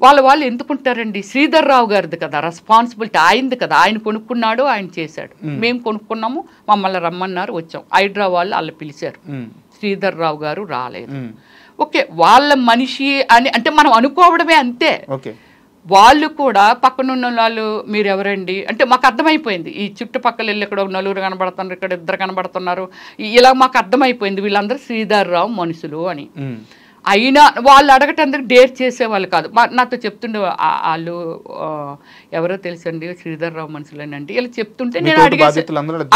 వాళ్ళు ఎందుకుంటారండి, శ్రీధర్ రావు గారిది కదా రెస్పాన్సిబిలిటీ, ఆయనది కదా, ఆయన కొనుక్కున్నాడు, ఆయన చేశాడు. మేము కొనుక్కున్నాము, మమ్మల్ని రమ్మన్నారు, వచ్చాం. హైడ్రా వాళ్ళు అలా పిలిచారు, శ్రీధర్ రావు గారు రాలేదు. ఓకే వాళ్ళ మనిషి అని అంటే మనం అనుకోవడమే అంతే. వాళ్ళు కూడా పక్కనున్న వాళ్ళు మీరు ఎవరండి అంటే మాకు అర్థమైపోయింది, ఈ చుట్టుపక్కల వెళ్ళి ఇక్కడ 4 కనబడుతున్నారు, ఇక్కడ 2 కనబడుతున్నారు, ఇలా మాకు అర్థమైపోయింది వీళ్ళందరూ శ్రీధర్ రావు మనుషులు అని. అయినా వాళ్ళు అడగటానికి డేర్ చేసేవాళ్ళు కాదు. నాతో చెప్తుండే వాళ్ళు ఎవరో తెలుసండి శ్రీధర్ రావు మనుషులేనండి ఇలా చెప్తుంటే నేను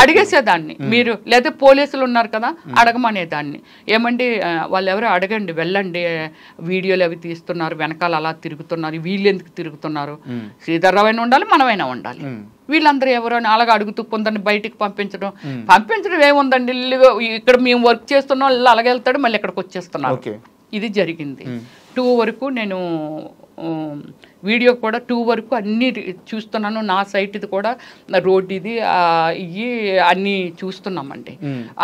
అడిగేసేదాన్ని. మీరు లేదా పోలీసులు ఉన్నారు కదా అడగమనేదాన్ని, ఏమండి వాళ్ళు ఎవరో అడగండి, వెళ్ళండి, వీడియోలు అవి తీస్తున్నారు, వెనకాల అలా తిరుగుతున్నారు, వీళ్ళు ఎందుకు తిరుగుతున్నారు, శ్రీధర్ రావు అయినా ఉండాలి, మనమైనా ఉండాలి, వీళ్ళందరూ ఎవరో అని అలాగ అడుగుతూ కొందరిని బయటికి పంపించడం ఏముందండి, ఇక్కడ మేము వర్క్ చేస్తున్నాం, అలాగే వెళ్తాడు, మళ్ళీ ఇక్కడికి వచ్చేస్తున్నారు. ఇది జరిగింది. 2 వరకు నేను వీడియో కూడా 2 వరకు అన్నీ చూస్తున్నాను. నా సైట్ ఇది కూడా రోడ్ ఇది ఇవి అన్నీ చూస్తున్నామండి,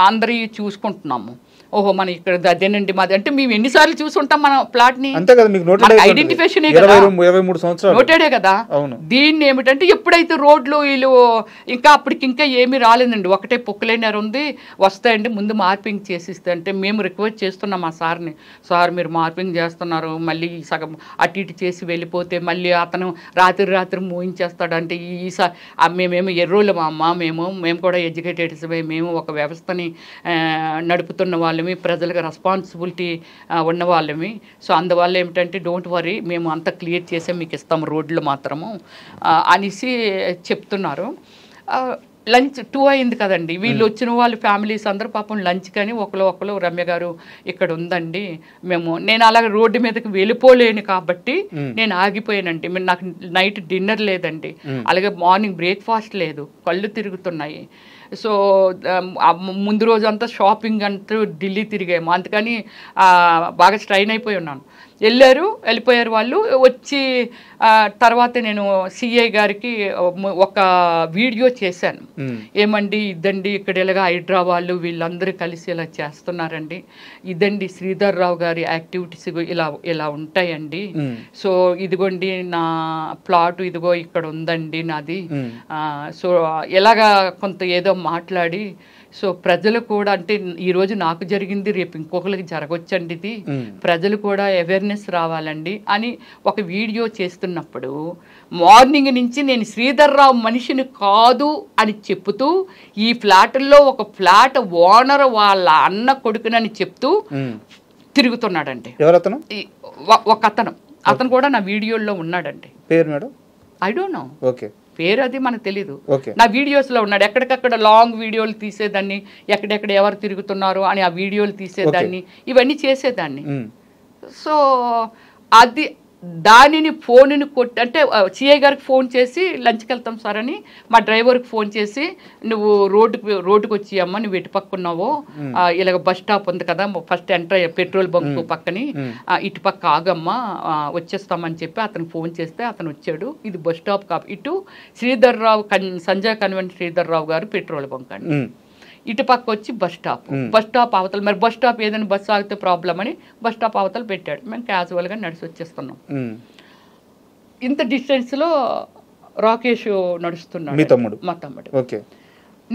అందరి చూసుకుంటున్నాము. ఓహో మన ఇక్కడ అదేనండి మాది అంటే మేము ఎన్నిసార్లు చూసుంటాం మన ప్లాట్ ని, ఐడెంటిఫికేషన్ నోటెడే కదా. దీన్ని ఏమిటంటే ఎప్పుడైతే రోడ్లు వీళ్ళు ఇంకా అప్పటికి ఇంకా ఏమీ రాలేదండి, ఒకటే పొక్కులైనర్ ఉంది, వస్తాయండి ముందు మార్పింగ్ చేసిస్తే అంటే మేము రిక్వెస్ట్ చేస్తున్నాం ఆ సార్ని, సార్ మీరు మార్పింగ్ చేస్తున్నారు, మళ్ళీ సగం అటు ఇటు చేసి వెళ్ళిపోతే మళ్ళీ అతను రాత్రి మూయించేస్తాడు అంటే మేమేమో ఎర్రోళ్ళు మా అమ్మ, మేము కూడా ఎడ్యుకేటెడ్స్, మేము ఒక వ్యవస్థని నడుపుతున్న వాళ్ళమి, ప్రజలకు రెస్పాన్సిబిలిటీ ఉన్న వాళ్ళమి. సో అందువల్ల ఏమిటంటే డోంట్ వరీ మేము అంతా క్లియర్ చేసే మీకు ఇస్తాము రోడ్లు మాత్రము అనేసి చెప్తున్నారు. లంచ్ 2 అయింది కదండి, వీళ్ళు వచ్చిన వాళ్ళు ఫ్యామిలీస్ అందరూ పాపం లంచ్ కానీ ఒకరు రమ్య గారు ఇక్కడ ఉందండి నేను అలాగే రోడ్డు మీదకి వెళ్ళిపోలేను కాబట్టి నేను ఆగిపోయానండి. నాకు నైట్ డిన్నర్ లేదండి, అలాగే మార్నింగ్ బ్రేక్ఫాస్ట్ లేదు, కళ్ళు తిరుగుతున్నాయి. సో ముందు రోజు అంతా షాపింగ్ అంటూ ఢిల్లీ తిరిగాము, అందుకని బాగా స్ట్రైన్ అయిపోయి ఉన్నాను. వెళ్ళిపోయారు వాళ్ళు. వచ్చి తర్వాత నేను సిఐ గారికి ఒక వీడియో చేశాను, ఏమండి ఇదండి ఇక్కడ ఇలాగా హైడ్రా వాళ్ళు వీళ్ళందరూ కలిసి ఇలా చేస్తున్నారండి, ఇదండి శ్రీధర్ రావు గారి యాక్టివిటీస్ ఇలా ఉంటాయండి, సో ఇదిగోండి నా ప్లాట్ ఇదిగో ఇక్కడ ఉందండి నాది, సో ఎలాగా కొంత ఏదో మాట్లాడి, సో ప్రజలు కూడా అంటే ఈరోజు నాకు జరిగింది రేపు ఇంకొకరికి జరగొచ్చండి, ఇది ప్రజలు కూడా అవేర్నెస్ రావాలండి అని ఒక వీడియో చేస్తున్నప్పుడు మార్నింగ్ నుంచి నేను శ్రీధర్ రావు మనిషిని కాదు అని చెప్తూ ఈ ఫ్లాట్లో ఒక ఫ్లాట్ ఓనర్ వాళ్ళ అన్న కొడుకునని చెప్తూ తిరుగుతున్నాడండి. ఒక అతను కూడా నా వీడియోలో ఉన్నాడండి. పేరు madam I don't know, okay పేరు అది మనకు తెలీదు. నా వీడియోస్లో ఉన్నాడు, ఎక్కడికక్కడ లాంగ్ వీడియోలు తీసేదాన్ని, ఎక్కడెక్కడ ఎవరు తిరుగుతున్నారు అని ఆ వీడియోలు తీసేదాన్ని, ఇవన్నీ చేసేదాన్ని. సో అది దానిని ఫోన్ని కొట్టి అంటే సిఐ గారికి ఫోన్ చేసి లంచ్కి వెళ్తాం సార్ అని మా డ్రైవర్కి ఫోన్ చేసి, నువ్వు రోడ్డుకి వచ్చి అమ్మ నువ్వు ఎటు పక్కున్నావో ఇలాగ బస్ స్టాప్ ఉంది కదా ఫస్ట్ ఎంటర్ పెట్రోల్ బంక్ పక్కని ఇటు పక్క ఆగమ్మా వచ్చేస్తామని చెప్పి అతను ఫోన్ చేస్తే అతను వచ్చాడు. ఇది బస్ స్టాప్ ఇటు శ్రీధర్ రావు సంజయ్ కన్వెంట్ శ్రీధర్ రావు గారు పెట్రోల్ బంక్ అండి, ఇటు పక్క వచ్చి బస్ స్టాప్ అవతల. మరి బస్ స్టాప్ ఏదైనా బస్సు ఆగితే ప్రాబ్లం అని బస్ స్టాప్ అవతల పెట్టాడు. మేము క్యాజువల్గా నడిచి వచ్చేస్తున్నాం. ఇంత డిస్టెన్స్లో రాకేష్ నడుస్తున్నాడు, మా తమ్ముడు.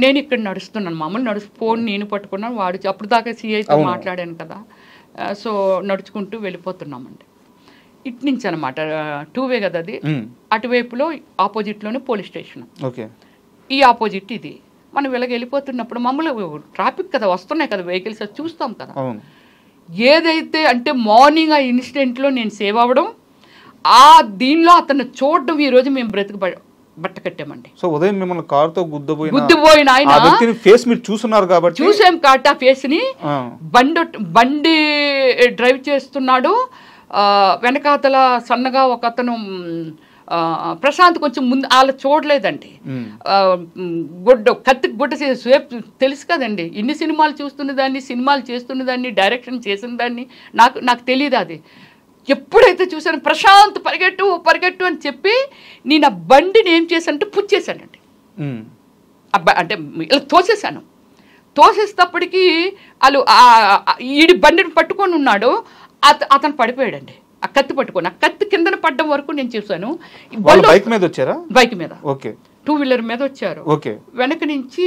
నేను ఇక్కడ నడుస్తున్నాను, మామూలు ఫోన్ నేను పట్టుకున్నాను, వాడు అప్పుడు దాకా సిఐతో మాట్లాడాను కదా, సో నడుచుకుంటూ వెళ్ళిపోతున్నామండి. ఇటు నుంచి అనమాట 2 కదా అది, అటువైపులో ఆపోజిట్లోనే పోలీస్ స్టేషన్, ఈ ఆపోజిట్ ఇది. మనం ఇలాగ వెళ్ళిపోతున్నప్పుడు మమ్మల్ని ట్రాఫిక్ కదా వస్తున్నాయి కదా వెహికల్స్ చూస్తాం కదా, ఏదైతే అంటే మార్నింగ్ ఆ ఇన్సిడెంట్లో నేను సేవ్ అవ్వడం, దీనిలో అతను చూడడం ఈరోజు మేము బ్రతుకు బట్ట కట్టామండి. సో ఉదయం మిమ్మల్ని కారుతో గుద్దుపోయిన ఆయన ఫేస్ మీరు చూస్తున్నారు కాబట్టి చూసాం కాబట్టి ఆ ఫేస్ ని బండి డ్రైవ్ చేస్తున్నాడు, వెనకాతల సన్నగా ఒక అతను ప్రశాంత్ కొంచెం ముందు వాళ్ళ చూడలేదండి, కత్తి గుడ్డ తెలుసు కదండి, ఇన్ని సినిమాలు చూస్తున్న దాన్ని, సినిమాలు చేస్తున్న దాన్ని, డైరెక్షన్ చేసిన దాన్ని, నాకు తెలియదు. అది ఎప్పుడైతే చూసాను ప్రశాంత్ పరిగెట్టు అని చెప్పి నేను ఆ బండిని ఏం చేశానంటే పుచ్చేసానండి, అంటే ఇలా తోసేసేటప్పటికి వాళ్ళు ఈడి బండిని పట్టుకొని ఉన్నాడు, అతను పడిపోయాడండి. ఆ కత్తి పట్టుకొని ఆ కత్తి కిందన పడ్డం వరకు నేను చూసాను. బైక్ మీద వచ్చారా? బైక్ మీద, 2 వీలర్ మీద వచ్చారు. వెనక నుంచి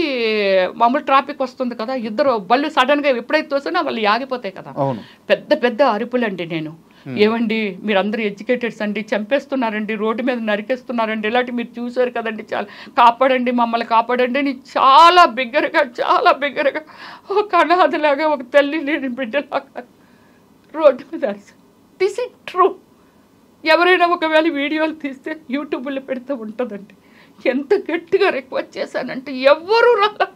మామూలు ట్రాఫిక్ వస్తుంది కదా, ఇద్దరు బళ్ళు సడన్ గా ఎప్పుడైతే తోసానో వాళ్ళు ఆగిపోతాయి కదా, పెద్ద పెద్ద అరుపులండి. నేను ఏమండి మీరందరూ ఎడ్యుకేటెడ్స్ అండి, చంపేస్తున్నారండి, రోడ్డు మీద నరికేస్తున్నారండి, ఇలాంటి మీరు చూసారు కదండి, చాలా కాపాడండి మమ్మల్ని కాపాడండి అని చాలా బిగ్గరగా ఒక అనాథలాగా, ఒక తల్లి లేని బిడ్డలాగా రోడ్డు మీద అరిసి. This is true. ఎవరైనా ఒకవేళ వీడియోలు తీస్తే యూట్యూబ్లో పెడుతూ ఉంటుందండి. ఎంత గట్టిగా రిక్వెస్ట్ చేశానంటే ఎవ్వరూ రాలే.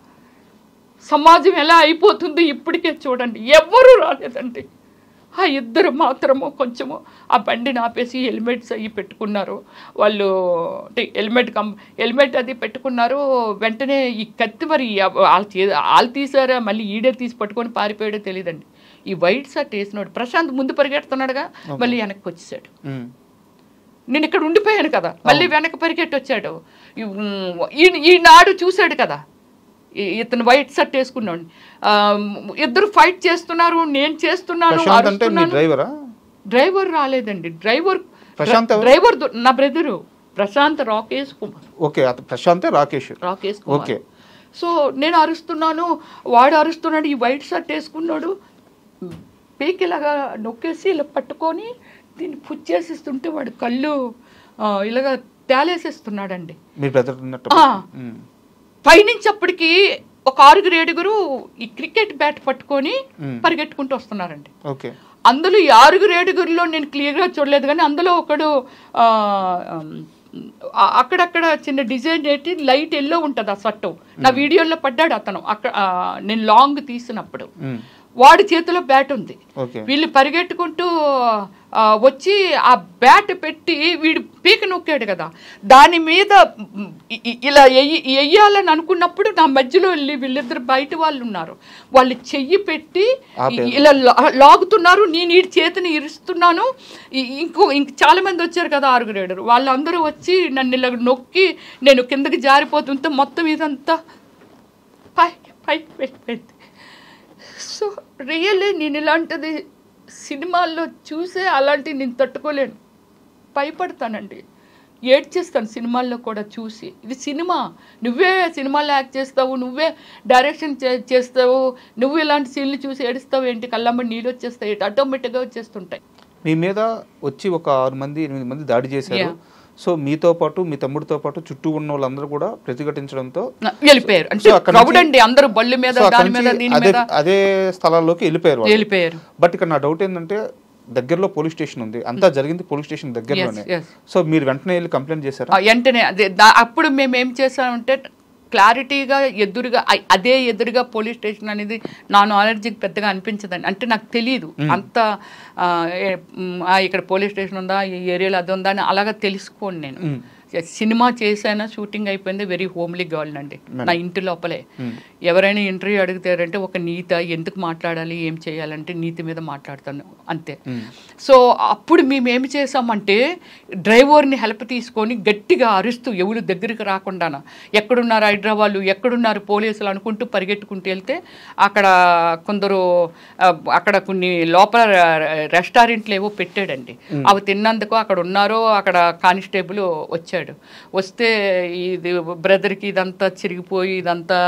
సమాజం ఎలా అయిపోతుంది ఇప్పటికే చూడండి, ఎవ్వరూ రాలేదండి. ఆ ఇద్దరు మాత్రము కొంచెము ఆ బండిని ఆపేసి హెల్మెట్స్ అవి పెట్టుకున్నారు వాళ్ళు, అంటే హెల్మెట్ అది పెట్టుకున్నారు. వెంటనే ఈ కత్తి మరి వాళ్ళు తీసారా మళ్ళీ ఈడే తీసి పట్టుకొని పారిపోయాడో తెలియదండి. ఈ వైట్ షర్ట్ వేసినాడు ప్రశాంత్ ముందు పరిగెడుతున్నాడుగా, మళ్ళీ వెనక్కి వచ్చేసాడు. నేను ఇక్కడ ఉండిపోయాను కదా, మళ్ళీ వెనక్కి పరిగెట్టి వచ్చాడు. ఈనాడు చూశాడు కదా, ఇతను వైట్ షర్ట్ వేసుకున్నాడు, ఇద్దరు ఫైట్ చేస్తున్నారు, నేను చేస్తున్నాను. డ్రైవర్ రాలేదండి, డ్రైవర్ నా బ్రదరు ప్రశాంత్ రాకేష్ కుమార్. రాకేష్ కుమార్. సో నేను అరుస్తున్నాను, వాడు అరుస్తున్నాడు, ఈ వైట్ షర్ట్ వేసుకున్నాడు, పీకి ఇలాగా నొక్కేసి ఇలా పట్టుకొని దీన్ని పుచ్చేసిస్తుంటే వాడు కళ్ళు ఇలాగా తేలేసేస్తున్నాడండి. పైనుంచి అప్పటికి ఒక 6-7 ఈ క్రికెట్ బ్యాట్ పట్టుకొని పరిగెట్టుకుంటూ వస్తున్నారండి. అందులో ఈ 6-7 నేను క్లియర్గా చూడలేదు, కానీ అందులో ఒకడు అక్కడక్కడ చిన్న డిజైన్ ఏంటి లైట్ ఎల్లో ఉంటుంది ఆ షర్టు. నా వీడియోలో పడ్డాడు అతను అక్కడ, నేను లాంగ్ తీసినప్పుడు. వాడి చేతిలో బ్యాట్ ఉంది. వీళ్ళు పరిగెట్టుకుంటూ వచ్చి ఆ బ్యాట్ పెట్టి వీడు పీక నొక్కాడు కదా, దాని మీద ఇలా వెయ్యాలని అనుకున్నప్పుడు నా మధ్యలో వెళ్ళి వీళ్ళిద్దరు బయట వాళ్ళు ఉన్నారు, వాళ్ళు చెయ్యి పెట్టి ఇలా లాగుతున్నారు. నేను ఈ చేతిని ఇరుస్తున్నాను. ఇంక చాలా మంది వచ్చారు కదా, 6 వాళ్ళందరూ వచ్చి నన్ను ఇలా నొక్కి నేను కిందకి జారిపోతుంటే మొత్తం ఇదంతా పై వెళ్ళిపోయింది. సో రియల్లీ నేను ఇలాంటిది సినిమాల్లో చూసే అలాంటివి నేను తట్టుకోలేను, భయపడతానండి, ఏడ్చేస్తాను సినిమాల్లో కూడా చూసి. ఇది సినిమా, నువ్వే సినిమాల్లో యాక్ట్ చేస్తావు, నువ్వే డైరెక్షన్ చేస్తావు, నువ్వు ఇలాంటి సీన్లు చూసి ఏడుస్తావు ఏంటి, కళ్ళమ్మ నీళ్ళు వచ్చేస్తాయి, ఆటోమేటిక్గా వచ్చేస్తుంటాయి. మీ మీద వచ్చి ఒక 6 మంది 8 మంది దాడి చేశారు. సో మీతో పాటు మీ తమ్ముడితో పాటు చుట్టూ ఉన్న వాళ్ళందరూ కూడా ప్రతిఘటించడంతో వెళ్ళిపోయారు. అందరూ బళ్ళు మీద అదే స్థలాల్లోకి వెళ్ళిపోయారు. బట్ ఇక్కడ నా డౌట్ ఏంటంటే, దగ్గరలో పోలీస్ స్టేషన్ ఉంది, అంతా జరిగింది పోలీస్ స్టేషన్ దగ్గరలోనే. సో మీరు వెంటనే వెళ్ళి కంప్లైంట్ చేశారు? వెంటనే అప్పుడు మేము ఏం చేసామంటే క్లారిటీగా ఎదురుగా పోలీస్ స్టేషన్ అనేది నా నాలెడ్జ్కి పెద్దగా అనిపించదండి. అంటే నాకు తెలియదు అంత ఇక్కడ పోలీస్ స్టేషన్ ఉందా, ఈ ఏరియాలో అది ఉందా అని అలాగా తెలుసుకోండి. నేను సినిమా చేశాను, షూటింగ్ అయిపోయింది, వెరీ హోమ్లీ గర్ల్ అండి నా ఇంటి లోపలే. ఎవరైనా ఇంటర్వ్యూ అడుగుతారంటే ఒక నీతి, ఎందుకు మాట్లాడాలి, ఏం చేయాలంటే నీతి మీద మాట్లాడతాను అంతే. సో అప్పుడు మేము ఏమి చేసామంటే డ్రైవర్ని హెల్ప్ తీసుకొని గట్టిగా అరుస్తూ ఎవరు దగ్గరికి రాకుండా, ఎక్కడున్నారు హైదరాబాద్, ఎక్కడున్నారు పోలీసులు అనుకుంటూ పరిగెట్టుకుంటూ వెళ్తే అక్కడ కొందరు అక్కడ కొన్ని లోపల రెస్టారెంట్లు ఏవో పెట్టాడండి, అవి తిన్నందుకు అక్కడ ఉన్నారో అక్కడ కానిస్టేబుల్ వచ్చాడు. వస్తే ఇది బ్రదర్కి ఇదంతా చిరిగిపోయి ఇదంతా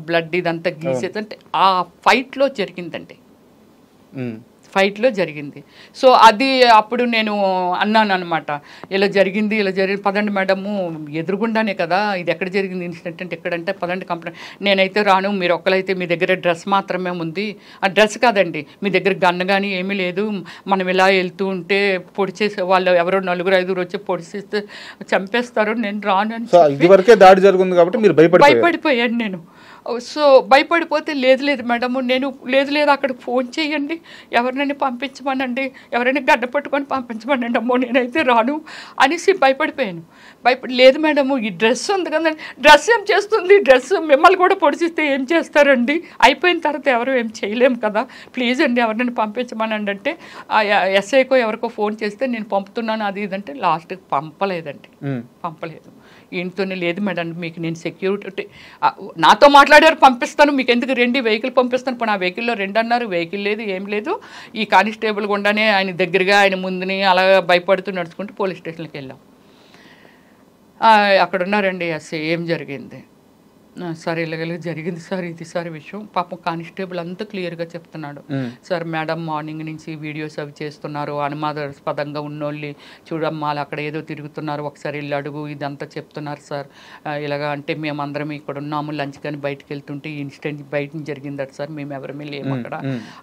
బ్లడ్ ఇదంతా గీసేది అంటే ఆ ఫైట్లో జరిగిందండి, ఫైట్లో జరిగింది. సో అది అప్పుడు నేను అన్నాను అనమాట, ఇలా జరిగింది పదండి మేడము, ఎదురుగుండానే కదా ఇది, ఎక్కడ జరిగింది ఇన్సిడెంట్ అంటే ఎక్కడంటే పదండి కంప్లైంట్. నేనైతే రాను, మీరు ఒక్కలైతే మీ దగ్గర డ్రెస్ మాత్రమే ఉంది, ఆ డ్రెస్ కాదండి మీ దగ్గర గన్ కానీ ఏమీ లేదు, మనం ఇలా వెళ్తూ ఉంటే పొడి చేసే వాళ్ళు ఎవరో 4-5 వచ్చి పొడిచేస్తే చంపేస్తారు, నేను రాను అని దాడి జరుగుతుంది కాబట్టి మీరు భయపడిపోయాను నేను. సో భయపడిపోతే లేదు మేడము, నేను లేదు అక్కడ ఫోన్ చేయండి, ఎవరినైనా పంపించమనండి, ఎవరైనా గడ్డ పట్టుకొని పంపించమనండి, అమ్మో నేనైతే రాను అనేసి భయపడిపోయాను. లేదు మేడము ఈ డ్రెస్ ఉంది కదండి, డ్రెస్ ఏం చేస్తుంది, డ్రెస్ మిమ్మల్ని కూడా పొడిచిస్తే ఏం చేస్తారండి, అయిపోయిన తర్వాత ఎవరు ఏం చేయలేము కదా, ప్లీజ్ అండి ఎవరినైనా పంపించమనండి అంటే ఎస్ఐకో ఎవరికో ఫోన్ చేస్తే నేను పంపుతున్నాను అది ఇదంటే లాస్ట్కి పంపలేదు. ఈయనతోనే లేదు మేడం మీకు నేను సెక్యూరిటీ నాతో మాట్లాడారు, పంపిస్తాను మీకు ఎందుకు రండి, వెహికల్ పంపిస్తాను. ఇప్పుడు ఆ వెహికల్లో 2 అన్నారు, వెహికల్ లేదు ఏం లేదు. ఈ కానిస్టేబుల్ గుండానే ఆయన దగ్గరగా ఆయన ముందుని అలా భయపడుతూ నడుచుకుంటూ పోలీస్ స్టేషన్కి వెళ్ళాం. అక్కడ ఉన్నారండి ఎస్ఐ, ఏం జరిగింది సార్, ఇలాగ జరిగింది సార్, ఇది సార్ విషయం. పాపం కానిస్టేబుల్ అంతా క్లియర్గా చెప్తున్నాడు, సార్ మేడం మార్నింగ్ నుంచి వీడియోస్ అవి చేస్తున్నారు, అనుమానాస్పదంగా ఉన్నోళ్ళని చూడమ్మా అక్కడ ఏదో తిరుగుతున్నారు, ఒకసారి వెళ్ళి అడుగు, ఇదంతా చెప్తున్నారు సార్. ఇలాగా అంటే మేమందరం ఇక్కడ ఉన్నాము, లంచ్ కానీ బయటకు వెళ్తుంటే ఈ ఇన్సిడెంట్ బయట జరిగిందట సార్, మేము ఎవరమే లేము అక్కడ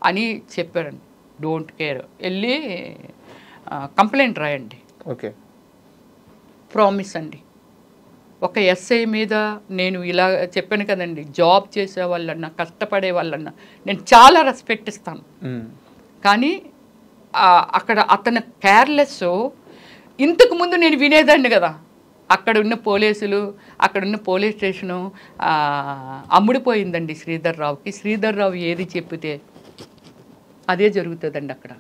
అని చెప్పారండి. డోంట్ కేర్, వెళ్ళి కంప్లైంట్ రాయండి, ఓకే ప్రామిస్ అండి. ఒక ఎస్ఐ మీద నేను ఇలా చెప్పాను కదండి, జాబ్ చేసే వాళ్ళన్నా కష్టపడే వాళ్ళన్నా నేను చాలా రెస్పెక్ట్ ఇస్తాను, కానీ అక్కడ అతను కేర్లెస్. ఇంతకుముందు నేను వినేదాన్ని కదా, అక్కడ ఉన్న పోలీసులు, అక్కడున్న పోలీస్ స్టేషను అమ్ముడిపోయిందండి శ్రీధర్రావుకి. శ్రీధర్రావు ఏది చెప్పితే అదే జరుగుతుందండి, అక్కడ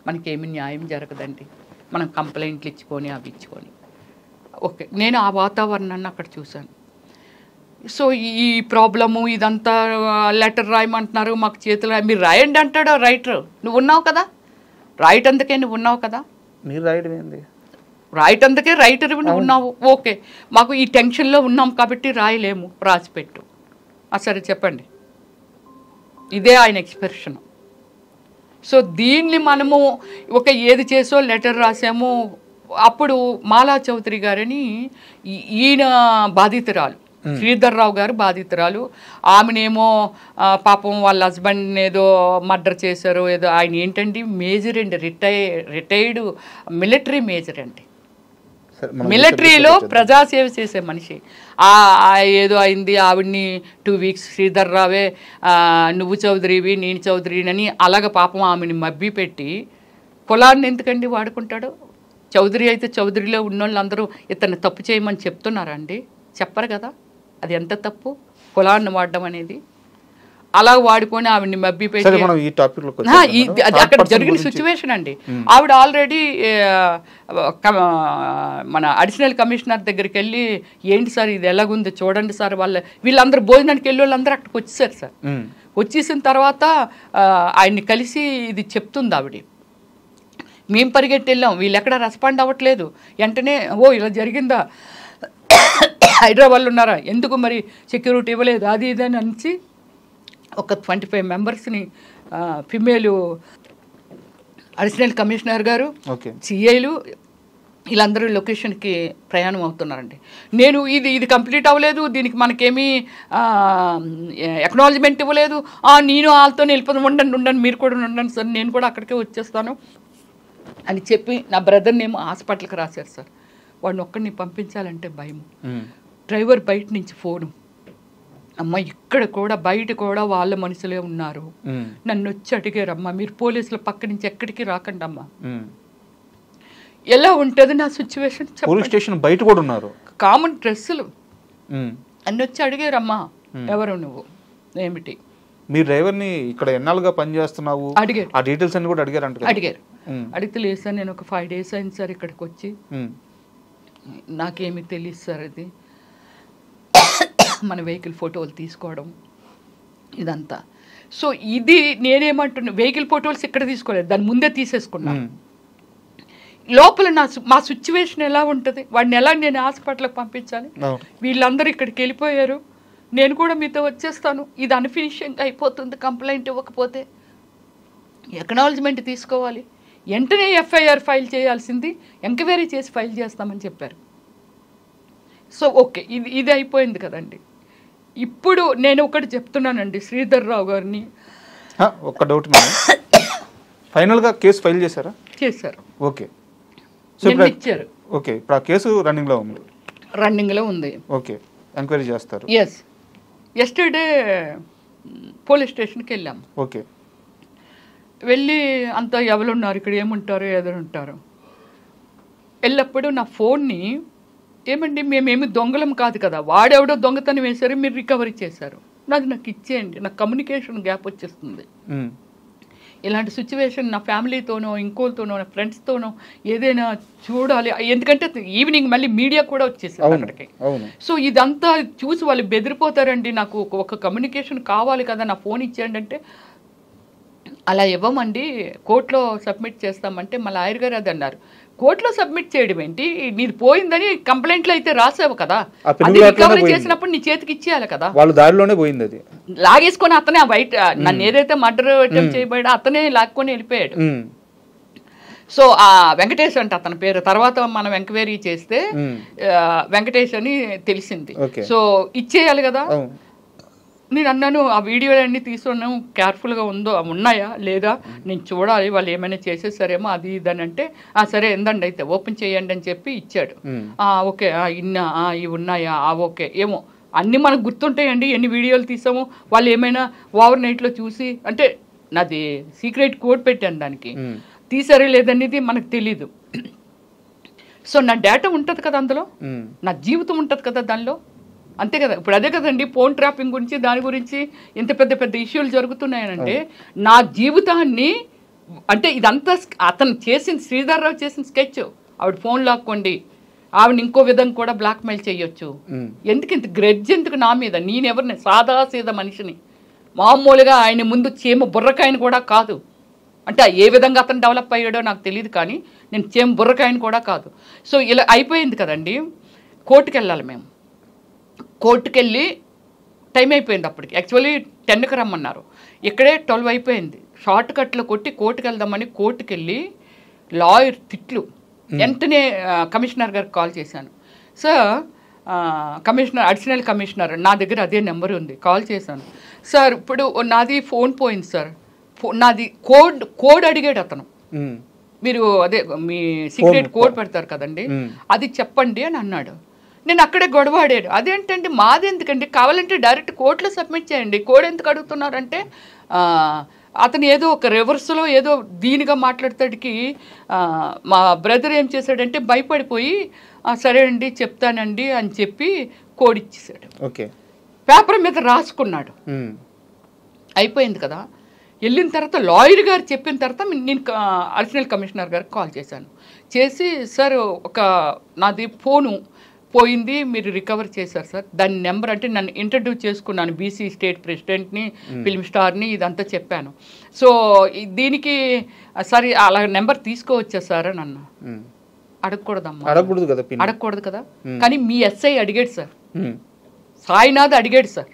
మనకేమి న్యాయం జరగదండి, మనం కంప్లైంట్లు ఇచ్చుకొని అవి ఇచ్చుకొని. ఓకే, నేను ఆ వాతావరణాన్ని అక్కడ చూశాను. సో ఈ ప్రాబ్లము ఇదంతా లెటర్ రాయమంటున్నారు, మాకు చేతులు మీరు రాయండి అంటాడు రైటర్. నువ్వు ఉన్నావు కదా, రైట్ అందుకే నువ్వు ఉన్నావు కదా, మీరు రాయడం ఏంది, రైట్ అందుకే రైటర్ నువ్వు ఉన్నావు. ఓకే, మాకు ఈ టెన్షన్లో ఉన్నాం కాబట్టి రాయలేము, రాసిపెట్టు. సరే చెప్పండి, ఇదే ఆయన ఎక్స్ప్రెషన్. సో దీన్ని మనము ఏది చేసో లెటర్ రాసాము. అప్పుడు మాలా చౌదరి గారని ఈయన బాధితురాలు, శ్రీధర్రావు గారు బాధితురాలు. ఆమెనేమో పాపం వాళ్ళ హస్బెండ్ ఏదో మర్డర్ చేశారు ఏదో. ఆయన ఏంటండి మేజర్ అండి, రిటైర్డ్ మిలిటరీ మేజర్ అండి. మిలిటరీలో ప్రజాసేవ చేసే మనిషి. ఏదో అయింది ఆవిడ్ని 2 వీక్స్ శ్రీధర్ రావే నువ్వు చౌదరివి నేను చౌదరిని అలాగ పాపం ఆమెని మబ్బి పెట్టి పొలాన్ని ఎందుకండి వాడుకుంటాడు? చౌదరి అయితే చౌదరిలో ఉన్నోళ్ళు అందరూ ఇతన్ని తప్పు చేయమని చెప్తున్నారా అండి? చెప్పరు కదా. అది ఎంత తప్పు పొలాన్ని వాడడం అనేది. అలా వాడుకొని ఆవిడ్ని మబ్బి పెట్టి అక్కడ జరిగిన సిచ్యువేషన్ అండి. ఆవిడ ఆల్రెడీ మన అడిషనల్ కమిషనర్ దగ్గరికి వెళ్ళి ఏంటి సార్ ఇది ఎలాగుంది చూడండి సార్, వీళ్ళందరూ భోజనానికి వెళ్ళి వాళ్ళందరూ అక్కడికి వచ్చేసారు సార్. వచ్చేసిన తర్వాత ఆయన్ని కలిసి ఇది చెప్తుంది ఆవిడ. మేము పరిగెట్టి వెళ్ళాం, వీళ్ళు ఎక్కడ రెస్పాండ్ అవ్వట్లేదు. వెంటనే ఇలా జరిగిందా, హైదరాబాద్లో ఉన్నారా, ఎందుకు మరి సెక్యూరిటీ ఇవ్వలేదు, అది ఇది అని అనిచి ఒక 25 మెంబర్స్ని ఫిమేలు అడిషనల్ కమిషనర్ గారు సిఐలు వీళ్ళందరూ లొకేషన్కి ప్రయాణం అవుతున్నారండి. నేను ఇది కంప్లీట్ అవ్వలేదు, దీనికి మనకేమీ ఎక్నాలజ్మెంట్ ఇవ్వలేదు, నేను వాళ్ళతో వెళ్ళిపోతాను, ఉండండి మీరు కూడా ఉండండి సార్, నేను కూడా అక్కడికే వచ్చేస్తాను అని చెప్పి నా బ్రదర్ని ఏమో హాస్పిటల్కి రాశారు సార్. వాడిని ఒక్కడిని పంపించాలంటే భయం. డ్రైవర్ బయట నుంచి ఫోను, అమ్మ ఇక్కడ కూడా బయట కూడా వాళ్ళ మనుషులే ఉన్నారు, నన్ను వచ్చి అడిగారమ్మా మీరు పోలీసుల పక్క నుంచి ఎక్కడికి రాకండి అమ్మా. ఎలా ఉంటుంది నా సిచ్యువేషన్? పోలీస్ స్టేషన్ బయట కూడా ఉన్నారు, కామన్ డ్రెస్సులు, నన్ను వచ్చి అడిగారమ్మా ఎవరు నువ్వు ఏమిటి, మీ డ్రైవర్ని ఇక్కడ ఎన్నాళ్ళుగా పనిచేస్తున్నావు అడిగారు. ఆ డీటెయిల్స్ అన్ని కూడా అడిగారు. అడిగితే లేదు సార్, నేను ఒక 5 days అయింది సార్ ఇక్కడికి వచ్చి, నాకేమీ తెలియదు సార్, అది మన వెహికల్ ఫోటోలు తీసుకోవడం ఇదంతా. సో ఇది నేనేమంటున్నా, వెహికల్ ఫోటోలు ఇక్కడ తీసుకోలేదు, దాని ముందే తీసేసుకున్నాను. లోపల మా సిచ్యువేషన్ ఎలా ఉంటుంది, వాడిని ఎలా నేను హాస్పిటల్కి పంపించాలి, వీళ్ళందరూ ఇక్కడికి వెళ్ళిపోయారు, నేను కూడా మీతో వచ్చేస్తాను, ఇది అన్ఫినిషింగ్ అయిపోతుంది, కంప్లైంట్ ఇవ్వకపోతే ఎక్నాలజ్మెంట్ తీసుకోవాలి, వెంటనే ఎఫ్ఐఆర్ ఫైల్ చేయాల్సింది, ఎంక్వైరీ చేసి ఫైల్ చేస్తామని చెప్పారు. సో ఓకే, ఇది అయిపోయింది కదండి. ఇప్పుడు నేను ఒకటి చెప్తున్నానండి, శ్రీధర్ రావు గారిని ఒక్క డౌట్, ఫైనల్గా కేసు ఫైల్ చేశారా? చేశారు. ఓకే, ఇచ్చారు. ఓకే, ఇప్పుడు ఆ కేసు రన్నింగ్లో ఉంది. ఓకే, ఎంక్వైరీ చేస్తారు. ఎస్టర్డే పోలీస్ స్టేషన్కి వెళ్ళాము. ఓకే, వెళ్ళి అంతా ఎవరున్నారు ఇక్కడ, ఏముంటారు ఎదురుంటారు, వెళ్ళప్పుడు నా ఫోన్ని ఏమండి మేమేమి దొంగలం కాదు కదా, వాడెవడో దొంగతనం వేశారు, మీరు రికవరీ చేశారు, నాకు ఇచ్చేయండి, నాకు కమ్యూనికేషన్ గ్యాప్ వచ్చేస్తుంది. ఇలాంటి సిచ్యువేషన్ నా ఫ్యామిలీతోనో ఇంకోతోనో నా ఫ్రెండ్స్తోనో ఏదైనా చూడాలి, ఎందుకంటే ఈవినింగ్ మళ్ళీ మీడియా కూడా వచ్చేసారు అక్కడికి. సో ఇదంతా చూసి వాళ్ళు బెదిరిపోతారండి, నాకు ఒక కమ్యూనికేషన్ కావాలి కదా, నా ఫోన్ ఇచ్చేయండి అంటే అలా ఇవ్వమండి, కోర్టులో సబ్మిట్ చేస్తామంటే మా లాయర్ గారు అది అన్నారు. కోర్టులో సబ్మిట్ చేయడం ఏంటి, నీది పోయిందని కంప్లైంట్లో అయితే రాసావు కదా, అది రికవరీ చేసినప్పుడు నీ చేతికి ఇచ్చేయాలి కదా. వాళ్ళ దారిలోనే పోయింది, అది లాగేసుకొని అతనే బయట నన్ను ఏదైతే మర్డర్ అటెంప్ట్ చేయబోయాడో అతనే లాక్కొని వెళ్ళిపోయాడు. సో ఆ వెంకటేష్ అంటే అతని పేరు, తర్వాత మనం ఎంక్వైరీ చేస్తే వెంకటేష్ అని తెలిసింది. సో ఇచ్చేయాలి కదా. నేను అన్నాను ఆ వీడియోలన్నీ తీసుకున్నాను, కేర్ఫుల్గా ఉన్నాయా లేదా నేను చూడాలి, వాళ్ళు ఏమైనా చేసేసారేమో అది ఇదని అంటే సరే ఎందండి అయితే ఓపెన్ చేయండి అని చెప్పి ఇచ్చాడు. ఓకే ఇవి ఉన్నాయా, ఓకే ఏమో అన్నీ మనకు గుర్తుంటాయండి, ఎన్ని వీడియోలు తీసాము, వాళ్ళు ఏమైనా ఓవర్ నైట్లో చూసి, అంటే నాది సీక్రెట్ కోడ్ పెట్టాను దానికి, తీసారే లేదనేది మనకు తెలీదు. సో నా డేటా ఉంటుంది కదా అందులో, నా జీవితం ఉంటుంది కదా దానిలో, అంతే కదా. ఇప్పుడు అదే కదండి ఫోన్ ట్రాపింగ్ గురించి దాని గురించి ఇంత పెద్ద పెద్ద ఇష్యూలు జరుగుతున్నాయనంటే నా జీవితాన్ని, అంటే ఇదంతా అతను చేసిన శ్రీధర్ రావు చేసిన స్కెచ్. ఆవిడ ఫోన్ లాక్కోండి, ఆవిడ ఇంకో విధంగా కూడా బ్లాక్మెయిల్ చేయొచ్చు, ఎందుకు ఇంత గ్రెడ్జ్ ఎందుకు నా మీద, నేనెవరిని సాదా సీదా మనిషిని, మామూలుగా ఆయన ముందు చీమ బుర్రకాయని కూడా కాదు, అంటే ఏ విధంగా అతను డెవలప్ అయ్యాడో నాకు తెలియదు, కానీ నేను చీమ బుర్రకాయని కూడా కాదు. సో ఇలా అయిపోయింది కదండి. కోర్టుకు వెళ్ళాలి, మేము కోర్టుకు వెళ్ళి టైం అయిపోయింది అప్పటికి, యాక్చువల్లీ 10కి రమ్మన్నారు, ఇక్కడే 12 అయిపోయింది. షార్ట్ కట్లో కొట్టి కోర్టుకు వెళ్దామని కోర్టుకు వెళ్ళి లాయర్ తిట్లు, వెంటనే కమిషనర్ గారికి కాల్ చేశాను. సార్ కమిషనర్, అడిషనల్ కమిషనర్ నా దగ్గర అదే నెంబర్ ఉంది, కాల్ చేశాను. సార్ ఇప్పుడు నాది ఫోన్ పోయింది సార్, నాది కోడ్ అడిగాడు అతను, మీరు అదే మీ సీక్రెట్ కోడ్ పెడతారు కదండి, అది చెప్పండి అని అన్నాడు. నేను అక్కడే గొడవాడాను. అదేంటంటే మాది ఎందుకండి, కావాలంటే డైరెక్ట్ కోర్టులో సబ్మిట్ చేయండి, కోడ్ ఎందుకు అడుగుతున్నారంటే అతను ఏదో ఒక రివర్స్లో ఏదో దీనిగా మాట్లాడతాడికి మా బ్రదర్ ఏం చేశాడంటే భయపడిపోయి సరే అండి చెప్తానండి అని చెప్పి కోడ్ ఇచ్చేసాడు. ఓకే, పేపర్ మీద రాసుకున్నాడు. అయిపోయింది కదా. వెళ్ళిన తర్వాత లాయర్ గారు చెప్పిన తర్వాత నేను అడిషనల్ కమిషనర్ గారికి కాల్ చేశాను. చేసి సార్ ఒక నాది ఫోను పోయింది, మీరు రికవర్ చేశారు సార్, దాని నెంబర్ అంటే నన్ను ఇంట్రడ్యూస్ చేసుకున్నాను, బీసీ స్టేట్ ప్రెసిడెంట్ని, ఫిల్మ్ స్టార్ని, ఇదంతా చెప్పాను. సో దీనికి సరే అలా నెంబర్ తీసుకోవచ్చా సార్ అని అన్నా. అడగకూడదమ్మా, అడగకూడదు కదా. కానీ మీ ఎస్ఐ అడిగాడు సార్, సాయినాథ్ అడిగాడు సార్,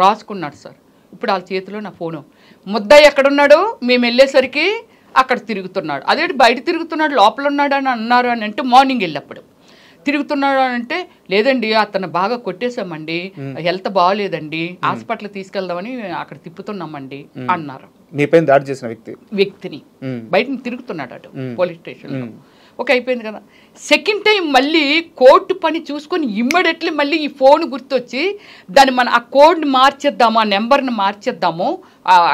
రాసుకున్నాడు సార్. ఇప్పుడు వాళ్ళ చేతిలో నా ఫోను. ముద్దాయి ఎక్కడున్నాడు, మేము వెళ్ళేసరికి అక్కడ తిరుగుతున్నాడు. అదే బయట తిరుగుతున్నాడు, లోపల ఉన్నాడు అని అన్నారు అని అంటే మార్నింగ్ వెళ్ళప్పుడు తిరుగుతున్నాడు అని అంటే లేదండి అతను బాగా కొట్టేశామండి, హెల్త్ బాగోలేదండి, హాస్పిటల్ తీసుకెళ్దామని అక్కడ తిప్పుతున్నామండి అన్నారు. మీపైన దాడి చేసిన వ్యక్తిని బయట తిరుగుతున్నాడు అటు పోలీస్ స్టేషన్లో. ఓకే, అయిపోయింది కదా. సెకండ్ టైం మళ్ళీ కోర్టు పని చూసుకొని ఇమ్మీడియట్లీ మళ్ళీ ఈ ఫోన్ గుర్తొచ్చి దాన్ని మనం ఆ కోడ్ని మార్చేద్దాము, ఆ నెంబర్ని మార్చేద్దాము,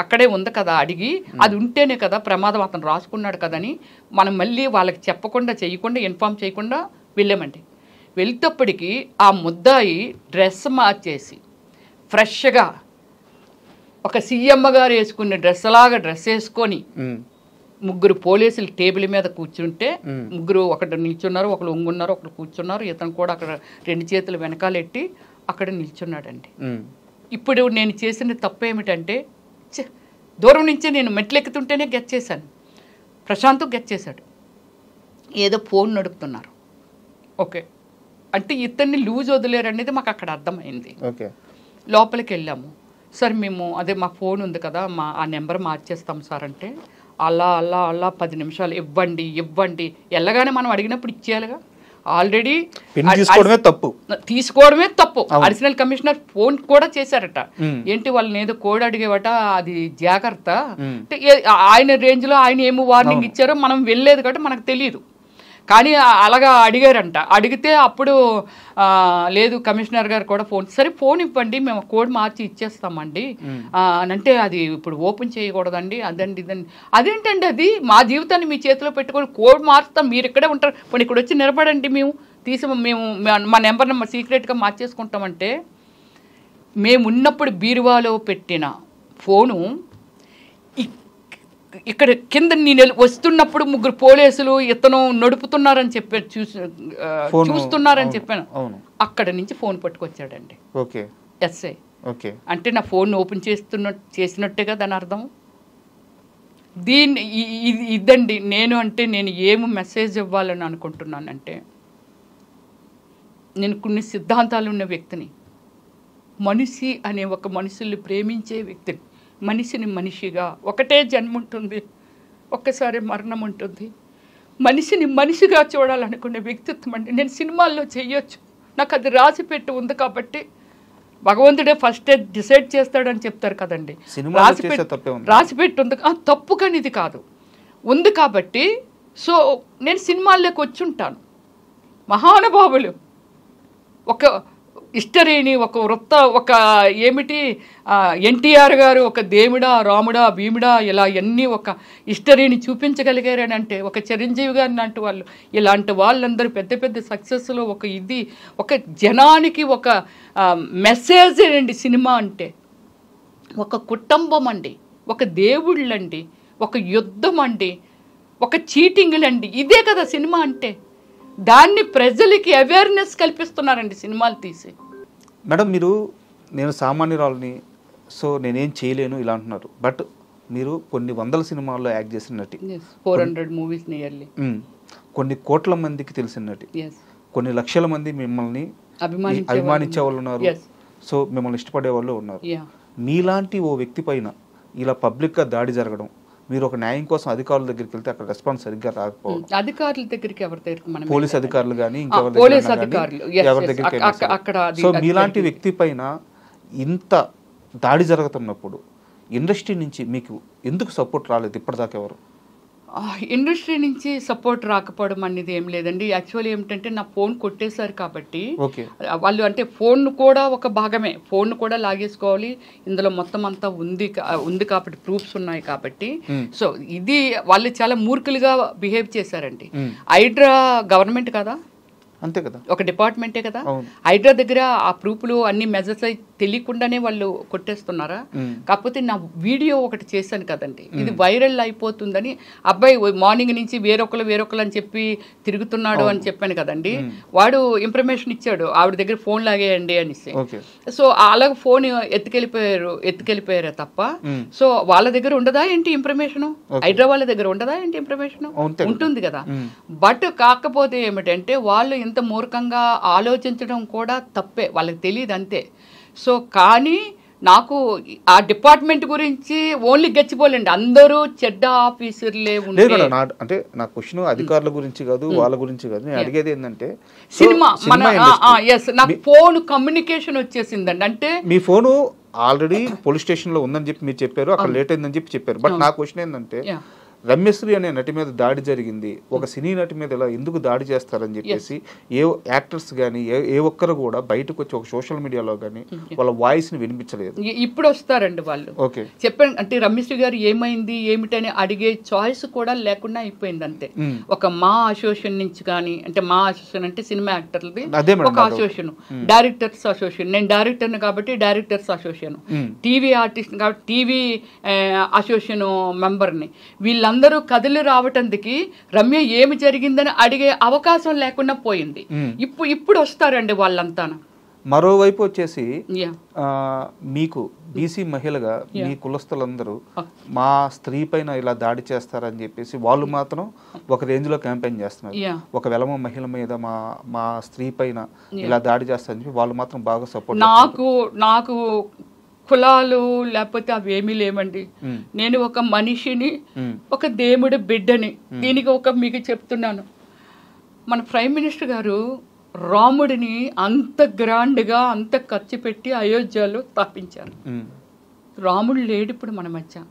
అక్కడే ఉంది కదా అడిగి, అది ఉంటేనే కదా ప్రమాదం, అతను రాసుకున్నాడు కదని మనం మళ్ళీ వాళ్ళకి చెప్పకుండా చేయకుండా ఇన్ఫామ్ చేయకుండా వెళ్ళామండి. వెళ్తేప్పటికి ఆ ముద్దాయి డ్రెస్ మార్చేసి ఫ్రెష్గా ఒక సీఎం గారు వేసుకునే డ్రెస్ వేసుకొని ముగ్గురు పోలీసులు టేబుల్ మీద కూర్చుంటే ముగ్గురు ఒకటి నిల్చున్నారు, ఒకరు ఒంగున్నారు, ఒకరు కూర్చున్నారు. ఇతను కూడా అక్కడ 2 చేతులు వెనకాలెట్టి అక్కడ నిల్చున్నాడండి. ఇప్పుడు నేను చేసిన తప్పు ఏమిటంటే దూరం నుంచే నేను మెట్లు ఎక్కుతుంటేనే గెట్ చేశాను, ప్రశాంత్ గెట్ చేశాడు, ఏదో ఫోన్ నడుపుతున్నారు. ఓకే అంటే ఇతన్ని లూజ్ వదిలేరు అనేది మాకు అక్కడ అర్థమైంది. లోపలికి వెళ్ళాము. సార్ మేము అదే మా ఫోన్ ఉంది కదా, ఆ నెంబర్ మార్చేస్తాం సార్ అంటే అలా 10 నిమిషాలు ఇవ్వండి వెళ్ళగానే మనం అడిగినప్పుడు ఇచ్చేయాలిగా. ఆల్రెడీ తీసుకోవడమే తప్పు. అడిషనల్ కమిషనర్ ఫోన్ కూడా చేశారట, ఏంటి వాళ్ళని ఏదో కోడ్ అడిగేవట, అది జాగ్రత్త అంటే ఆయన రేంజ్లో ఆయన ఏమో వార్నింగ్ ఇచ్చారో మనం వెళ్ళలేదు కాబట్టి మనకు తెలియదు. కానీ అలాగా అడిగారంట. అడిగితే అప్పుడు లేదు కమిషనర్ గారు కూడా సరే ఫోన్ ఇవ్వండి మేము కోడ్ మార్చి ఇచ్చేస్తామండి అని అంటే అది ఇప్పుడు ఓపెన్ చేయకూడదండి, అదండి ఇదండి. అదేంటండి అది మా జీవితాన్ని మీ చేతిలో పెట్టుకొని కోడ్ మార్చుతాం, మీరు ఇక్కడే ఉంటారు, ఇప్పుడు ఇక్కడ వచ్చి నిలబడండి, మేము మా నెంబర్ని సీక్రెట్గా మార్చేసుకుంటామంటే మేము ఉన్నప్పుడు బీరువాలో పెట్టిన ఫోను ఇక్కడ కింద నేను వస్తున్నప్పుడు ముగ్గురు పోలీసులు ఇతను నడుపుతున్నారని చెప్పారు, చూస్తున్నారని చెప్పాను. అక్కడ నుంచి ఫోన్ పట్టుకొచ్చాడండి ఎస్ఐ. అంటే నా ఫోన్ ఓపెన్ చేసినట్టుగా దాని అర్థం. ఇదండి నేను ఏమి మెసేజ్ ఇవ్వాలని అనుకుంటున్నానంటే, నేను కొన్ని సిద్ధాంతాలు ఉన్న వ్యక్తిని, మనిషి అనే ఒక మనుషుల్ని ప్రేమించే వ్యక్తిని, మనిషిని మనిషిగా ఒకటే జన్మ ఉంటుంది, ఒక్కసారి మరణం ఉంటుంది, మనిషిని మనిషిగా చూడాలనుకునే వ్యక్తిత్వం అండి. నేను సినిమాల్లో చెయ్యొచ్చు, నాకు అది రాసిపెట్టి ఉంది కాబట్టి భగవంతుడే ఫస్టే డిసైడ్ చేస్తాడని చెప్తారు కదండి. రాసిపెట్టి ఉంది, తప్పు కానీ ఇది కాదు, ఉంది కాబట్టి సో నేను సినిమాల్లోకి వచ్చి ఉంటాను. మహానుభావులు ఒక హిస్టరీని ఒక ఏమిటి ఎన్టీఆర్ గారు ఒక దేవుడా రాముడా భీముడా ఇలా అన్నీ ఒక హిస్టరీని చూపించగలిగారని అంటే, ఒక చిరంజీవి గారిని అంటే వాళ్ళు ఇలాంటి వాళ్ళందరూ పెద్ద సక్సెస్లో ఒక జనానికి ఒక మెసేజ్ అండి సినిమా అంటే. ఒక కుటుంబం అండి, ఒక దేవుళ్ళండి, ఒక యుద్ధం అండి, ఒక చీటింగ్లండి, ఇదే కదా సినిమా అంటే. దాన్ని ప్రజలకి అవేర్నెస్ కల్పిస్తున్నారండి సినిమాలు తీసి. మేడం నేను సామాన్యురాలని, సో నేనేం చేయలేను ఇలా అంటున్నారు. బట్ మీరు కొన్ని వందల సినిమాల్లో యాక్ట్ చేసిన నటి, 400 మూవీస్ నియర్లీ, కొన్ని కోట్ల మందికి తెలిసిన నటి, కొన్ని లక్షల మంది మిమ్మల్ని అభిమానించే వాళ్ళు ఉన్నారు, సో మిమ్మల్ని ఇష్టపడే వాళ్ళు ఉన్నారు. మీలాంటి ఓ వ్యక్తి పైన ఇలా పబ్లిక్గా దాడి జరగడం, మీరు ఒక న్యాయం కోసం అధికారుల దగ్గరికి వెళ్తే అక్కడ రెస్పాన్స్ సరిగ్గా రాకపోవడం, అధికారుల దగ్గరికి ఎవరి దగ్గర పోలీస్ అధికారులు కానీ సో మీలాంటి వ్యక్తి పైన ఇంత దాడి జరుగుతున్నప్పుడు ఇండస్ట్రీ నుంచి మీకు ఎందుకు సపోర్ట్ రాలేదు ఇప్పటిదాకా ఎవరు? ఇండస్ట్రీ నుంచి సపోర్ట్ రాకపోవడం అనేది ఏం లేదండి. యాక్చువల్లీ ఏమిటంటే నా ఫోన్ కొట్టేశారు కాబట్టి వాళ్ళు అంటే ఫోన్ కూడా ఒక భాగమే, ఫోన్ కూడా లాగేసుకోవాలి, ఇందులో మొత్తం అంతా ఉంది కాబట్టి ప్రూఫ్స్ ఉన్నాయి కాబట్టి. సో ఇది వాళ్ళు చాలా మూర్ఖులుగా బిహేవ్ చేశారండి. హైడ్రా గవర్నమెంట్ కదా, అంతే కదా, ఒక డిపార్ట్మెంటే కదా. హైడ్రా దగ్గర ఆ ప్రూఫ్లు అన్ని మెజర్స్ తెలియకుండానే వాళ్ళు కొట్టేస్తున్నారా? కాకపోతే నా వీడియో ఒకటి చేశాను కదండి, ఇది వైరల్ అయిపోతుందని అబ్బాయి మార్నింగ్ నుంచి వేరొకరు అని చెప్పి తిరుగుతున్నాడు అని చెప్పాను కదండి. వాడు ఇన్ఫర్మేషన్ ఇచ్చాడు, ఆవిడ దగ్గర ఫోన్ లాగేయండి అనేసి. సో అలాగే ఫోన్ ఎత్తుకెళ్ళిపోయారు తప్ప సో వాళ్ళ దగ్గర ఉండదా ఏంటి ఇన్ఫర్మేషన్? హైడ్రా వాళ్ళ దగ్గర ఉండదా ఏంటి ఇన్ఫర్మేషన్? ఉంటుంది కదా. బట్ కాకపోతే ఏమిటంటే వాళ్ళు ఇంత మూర్ఖంగా ఆలోచించడం కూడా తప్పే, వాళ్ళకి తెలియదు అంతే. సో కానీ నాకు ఆ డిపార్ట్మెంట్ గురించి ఓన్లీ గచ్చిపోలేండి, అందరూ చెడ్డ ఆఫీసర్లే ఉంటారు. అంటే నా క్వశ్చన్ అధికారుల గురించి కాదు, వాళ్ళ గురించి కాదు, నేను అడిగేది ఏంటంటే సినిమా నాకు ఫోన్ కమ్యూనికేషన్ వచ్చేసిందండి. అంటే మీ ఫోను ఆల్రెడీ పోలీస్ స్టేషన్ లో ఉందని చెప్పి మీరు చెప్పారు, అక్కడ లేట్ అయిందని చెప్పి చెప్పారు. బట్ నా క్వశ్చన్ ఏంటంటే రమ్యశ్రీ అనే నటి మీద దాడి జరిగింది, ఒక సినీ నటి మీద ఇలా ఎందుకు దాడి చేస్తారని చెప్పేసి ఏ యాక్టర్స్ కానీ ఏ ఒక్కరు కూడా బయటకు వచ్చి ఒక సోషల్ మీడియాలో కానీ వాళ్ళ వాయిస్ ని వినిపించలేదు. ఇప్పుడు వస్తారండి వాళ్ళు. చెప్పండి అంటే రమ్యశ్రీ గారు ఏమైంది ఏమిటని అడిగే చాయిస్ కూడా లేకుండా అయిపోయింది అంతే. ఒక మా అసోసియేషన్ నుంచి కానీ, అంటే మా అసోసియేషన్ అంటే సినిమా యాక్టర్లది ఒక అసోసియేషన్, డైరెక్టర్స్ అసోసియేషన్, నేను డైరెక్టర్ని కాబట్టి డైరెక్టర్స్ అసోసియేషన్, టీవీ ఆర్టిస్ట్ కాబట్టి టీవీ అసోసియేషన్ మెంబర్ని, వీళ్ళందరూ కదిలి రావటానికి రమ్య ఏమి జరిగిందని అడిగే అవకాశం లేకుండా పోయింది. ఇప్పుడు వస్తారండి వాళ్ళంతా. మరోవైపు వచ్చేసి మీకు బీసీ మహిళగా మీ కులస్తులందరూ మా స్త్రీ పైన ఇలా దాడి చేస్తారని చెప్పేసి వాళ్ళు మాత్రం ఒక రేంజ్ లో క్యాంపెయిన్ చేస్తున్నారు. ఒక వెలమ మహిళ మీద మా స్త్రీ పైన ఇలా దాడి చేస్తారని చెప్పి వాళ్ళు మాత్రం బాగా సపోర్ట్. నాకు కులాలు లేకపోతే అవి ఏమీ లేవండి. నేను ఒక మనిషిని, ఒక దేవుడి బిడ్డని. దీనికి మీకు చెప్తున్నాను, మన ప్రైమ్ మినిస్టర్ గారు రాముడిని అంత గ్రాండ్గా అంత ఖర్చు పెట్టి అయోధ్యలో స్థాపించారు. రాముడు లేడు ఇప్పుడు మన మధ్య.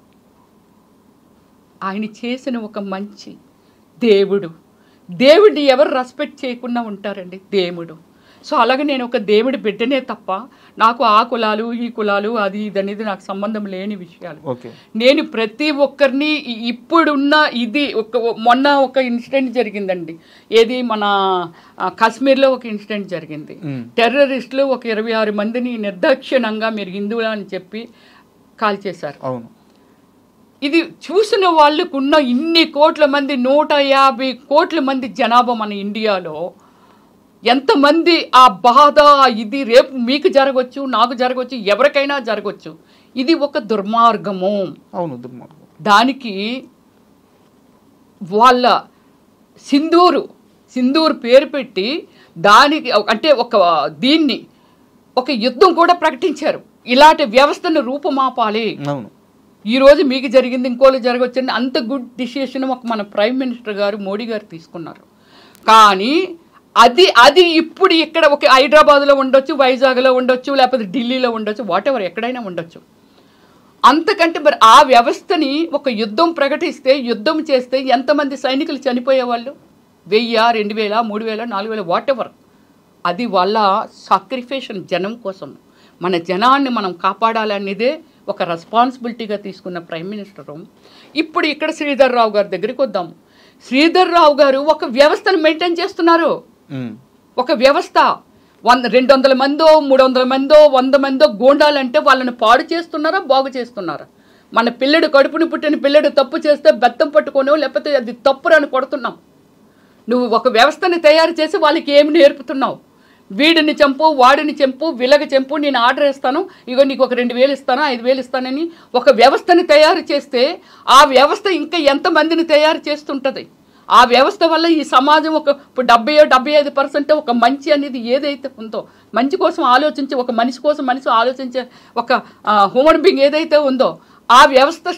ఆయన చేసిన ఒక మంచి దేవుడిని ఎవరు రెస్పెక్ట్ చేయకుండా ఉంటారండి? దేవుడు. సో అలాగే నేను ఒక దేవుడి బిడ్డనే తప్ప నాకు ఆ కులాలు ఈ కులాలు అది ఇది అనేది నాకు సంబంధం లేని విషయాలు. నేను ప్రతి ఒక్కరిని ఇప్పుడున్న మొన్న ఒక ఇన్సిడెంట్ జరిగిందండి, ఏది మన కాశ్మీర్లో ఒక ఇన్సిడెంట్ జరిగింది. టెర్రరిస్టులు ఒక 26 మందిని నిర్దాక్షిణ్యంగా మీరు హిందువులు అని చెప్పి కాల్ చేశారు. ఇది చూసిన వాళ్ళకున్న ఇన్ని కోట్ల మంది 150 కోట్ల మంది జనాభా మన ఇండియాలో ఎంతమంది ఆ బాధ ఇది రేపు మీకు జరగవచ్చు, నాకు జరగవచ్చు, ఎవరికైనా జరగవచ్చు. ఇది ఒక దుర్మార్గము. అవును, దుర్మార్గం. దానికి వాళ్ళ సింధూర్ పేరు పెట్టి దానికి అంటే దీన్ని ఒక యుద్ధం కూడా ప్రకటించారు. ఇలాంటి వ్యవస్థను రూపుమాపాలి. ఈరోజు మీకు జరిగింది ఇంకోళ్ళు జరగవచ్చు అని అంత గుడ్ డిసిషన్ మన ప్రైమ్ మినిస్టర్ గారు మోడీ గారు తీసుకున్నారు. కానీ అది ఇప్పుడు ఇక్కడ ఒక హైదరాబాద్లో ఉండొచ్చు, వైజాగ్లో ఉండొచ్చు, లేకపోతే ఢిల్లీలో ఉండొచ్చు, వాటెవర్ ఎక్కడైనా ఉండొచ్చు. అంతకంటే మరి ఆ వ్యవస్థని ఒక యుద్ధం ప్రకటిస్తే, యుద్ధం చేస్తే ఎంతమంది సైనికులు చనిపోయేవాళ్ళు? 1000, 2000, 3000, 4000 వాటెవర్. అది వాళ్ళ సాక్రిఫికేషన్ జనం కోసం. మన జనాన్ని మనం కాపాడాలనేదే ఒక రెస్పాన్సిబిలిటీగా తీసుకున్న ప్రైమ్ మినిస్టరు. ఇప్పుడు ఇక్కడ శ్రీధర్ రావు గారి దగ్గరికి వద్దాము. శ్రీధర్ రావు గారు ఒక వ్యవస్థను మెయింటైన్ చేస్తున్నారు. ఒక వ్యవస్థ 200 మందో 300 మందో 100 మందో గోండాలంటే వాళ్ళని పాడు చేస్తున్నారా, బాగు చేస్తున్నారా? మన పిల్లడు కడుపుని పుట్టిన పిల్లడు తప్పు చేస్తే బెత్తం పట్టుకోనో లేకపోతే అది తప్పురని కొడుతున్నాం. నువ్వు ఒక వ్యవస్థని తయారు చేసి వాళ్ళకి ఏమి నేర్పుతున్నావు? వీడిని చంపు, వాడిని చంపు, విలగ చంపు, నేను ఆర్డర్ ఇస్తాను, ఇగో నీకు ఒక 2000 ఇస్తాను, 5000 ఇస్తానని ఒక వ్యవస్థని తయారు చేస్తే ఆ వ్యవస్థ ఇంకా ఎంతమందిని తయారు చేస్తుంటుంది? ఆ వ్యవస్థ వల్ల ఈ సమాజం ఇప్పుడు 70-75% ఒక మంచి అనేది ఏదైతే ఉందో, మంచి కోసం ఆలోచించే, ఒక మనిషి కోసం మనిషి ఆలోచించే ఒక హ్యూమన్ బీయింగ్ ఏదైతే ఉందో ఆ వ్యవస్థ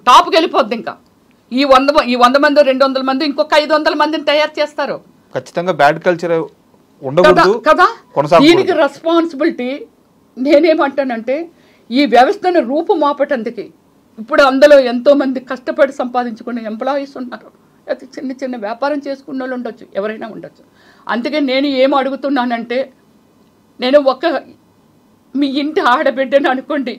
టాప్కి వెళ్ళిపోద్ది. ఇంకా ఈ 100 మంది 200 మంది ఇంకొక 500 మందిని తయారు చేస్తారు. ఖచ్చితంగా బ్యాడ్ కల్చర్ ఉండకూడదు కదా. దీనికి రెస్పాన్సిబిలిటీ నేనేమంటానంటే ఈ వ్యవస్థను రూపుమాపటానికి ఇప్పుడు అందులో ఎంతోమంది కష్టపడి సంపాదించుకునే ఎంప్లాయీస్ ఉన్నారు, అది చిన్న చిన్న వ్యాపారం చేసుకున్న వాళ్ళు ఉండొచ్చు, ఎవరైనా ఉండొచ్చు. అందుకే నేను ఏం అడుగుతున్నానంటే, నేను మీ ఇంటి ఆడబిడ్డని అనుకోండి,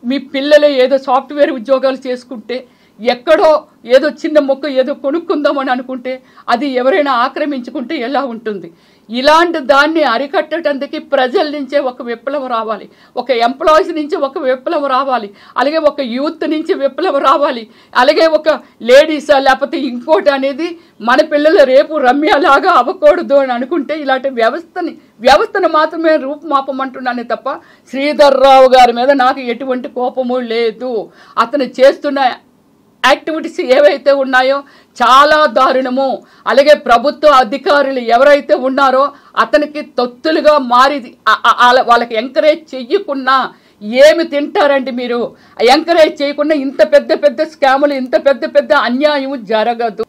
మీ పిల్లలే ఏదో సాఫ్ట్వేర్ ఉద్యోగాలు చేసుకుంటే, ఎక్కడో ఏదో చిన్న మొక్క ఏదో కొనుక్కుందామని అనుకుంటే అది ఎవరైనా ఆక్రమించుకుంటే ఎలా ఉంటుంది? ఇలాంటి దాన్ని అరికట్టడానికి ప్రజల నుంచే ఒక విప్లవం రావాలి, ఒక ఎంప్లాయీస్ నుంచి ఒక విప్లవం రావాలి, అలాగే ఒక యూత్ నుంచి విప్లవం రావాలి, అలాగే ఒక లేడీసా లేకపోతే ఇంకోటి అనేది మన పిల్లలు రేపు రమ్యలాగా అవ్వకూడదు అని అనుకుంటే ఇలాంటి వ్యవస్థను మాత్రమే రూపుమాపమంటున్నానే తప్ప శ్రీధర్ రావు గారి మీద నాకు ఎటువంటి కోపము లేదు. అతను చేస్తున్న యాక్టివిటీస్ ఏవైతే ఉన్నాయో చాలా దారుణము. అలాగే ప్రభుత్వ అధికారులు ఎవరైతే ఉన్నారో అతనికి తొత్తులుగా మారి వాళ్ళకి ఎంకరేజ్ చెయ్యకున్నా ఏమి తింటారండి మీరు? ఎంకరేజ్ చేయకుండా ఇంత పెద్ద పెద్ద స్కాములు, ఇంత పెద్ద పెద్ద అన్యాయం జరగదు.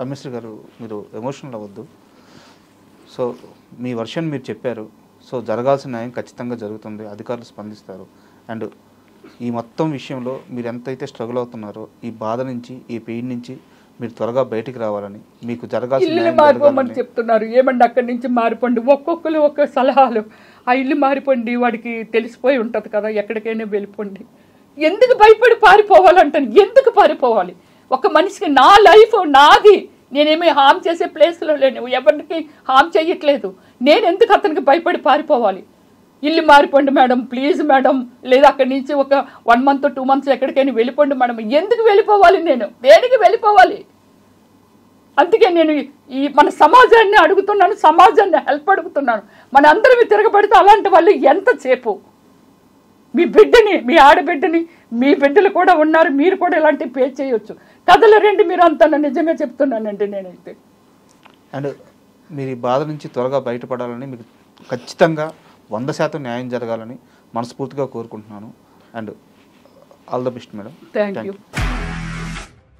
రమేష్ గారు, మీరు ఎమోషనల్ అవ్వద్దు. సో మీ వర్షన్ మీరు చెప్పారు. సో జరగాల్సిన న్యాయం ఖచ్చితంగా జరుగుతుంది, అధికారులు స్పందిస్తారు. అండ్ ఈ మొత్తం విషయంలో మీరు ఎంతైతే స్ట్రగుల్ అవుతున్నారో ఈ బాధ నుంచి, ఈ పెయిన్ నుంచి మీరు త్వరగా బయటికి రావాలని, మీకు జరగాల్సిన మారిపోమని చెప్తున్నారు. ఏమండి అక్కడి నుంచి మారిపోండి, ఒక్కొక్కరు ఒక్క సలహాలు. ఆ ఇల్లు మారిపోండి, వాడికి తెలిసిపోయి ఉంటుంది కదా, ఎక్కడికైనా వెళ్ళిపోండి. ఎందుకు భయపడి పారిపోవాలంటాను? ఎందుకు పారిపోవాలి? ఒక మనిషికి నా లైఫ్ నాది, నేనేమి హామ్ చేసే ప్లేస్లో లేను, ఎవరికి హామ్ చేయట్లేదు. నేను ఎందుకు అతనికి భయపడి పారిపోవాలి? ఇల్లు మారిపోండి మేడం, ప్లీజ్ మేడం, లేదా అక్కడి నుంచి ఒక 1 month 2 months ఎక్కడికైనా వెళ్ళిపోండి మేడం. ఎందుకు వెళ్ళిపోవాలి? నేను దేనికి వెళ్ళిపోవాలి? అందుకే నేను ఈ మన సమాజాన్ని అడుగుతున్నాను, సమాజాన్ని హెల్ప్ అడుగుతున్నాను. మన అందరం తిరగబడితే అలాంటి వాళ్ళు ఎంతసేపు మీ బిడ్డని, మీ ఆడబిడ్డని, మీ బిడ్డలు కూడా ఉన్నారు, మీరు కూడా ఇలాంటివి పే చేయొచ్చు. కథలు రండి మీరు అంతా, నిజమే చెప్తున్నానండి నేనైతే. అండ్ మీరు ఈ బాధ నుంచి త్వరగా బయటపడాలని, మీకు ఖచ్చితంగా 100% న్యాయం జరగాలని మనస్ఫూర్తిగా కోరుకుంటున్నాను. And all the best madam. Thank you.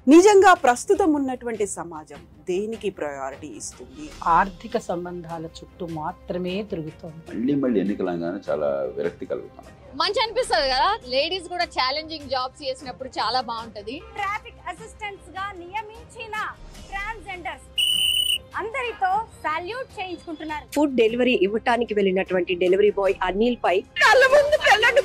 నిజంగా ప్రస్తుతం ఉన్నటువంటి సమాజం దేనికి ప్రయారిటీ ఇస్తుంది? ఆర్థిక సంబంధాల చుట్టూ మాత్రమే తిరుగుతుంది. మళ్ళీ ఎన్నికలంగానే చాలా విరక్తి కలుగుతాను. మంచి అనిపిస్తుంది కదా, లేడీస్ కూడా ఛాలెంజింగ్ జాబ్స్ చేసినప్పుడు చాలా బాగుంటది. ట్రాఫిక్ అసిస్టెంట్స్ గా నియమించిన ట్రాన్స్జెండర్స్ అందరితో సాల్యూట్ చేయించుకుంటున్నారు. ఫుడ్ డెలివరీ ఇవ్వటానికి వెళ్ళినటువంటి డెలివరీ బాయ్ అనిల్ పై కళ్ళ ముందు పెళ్ళండి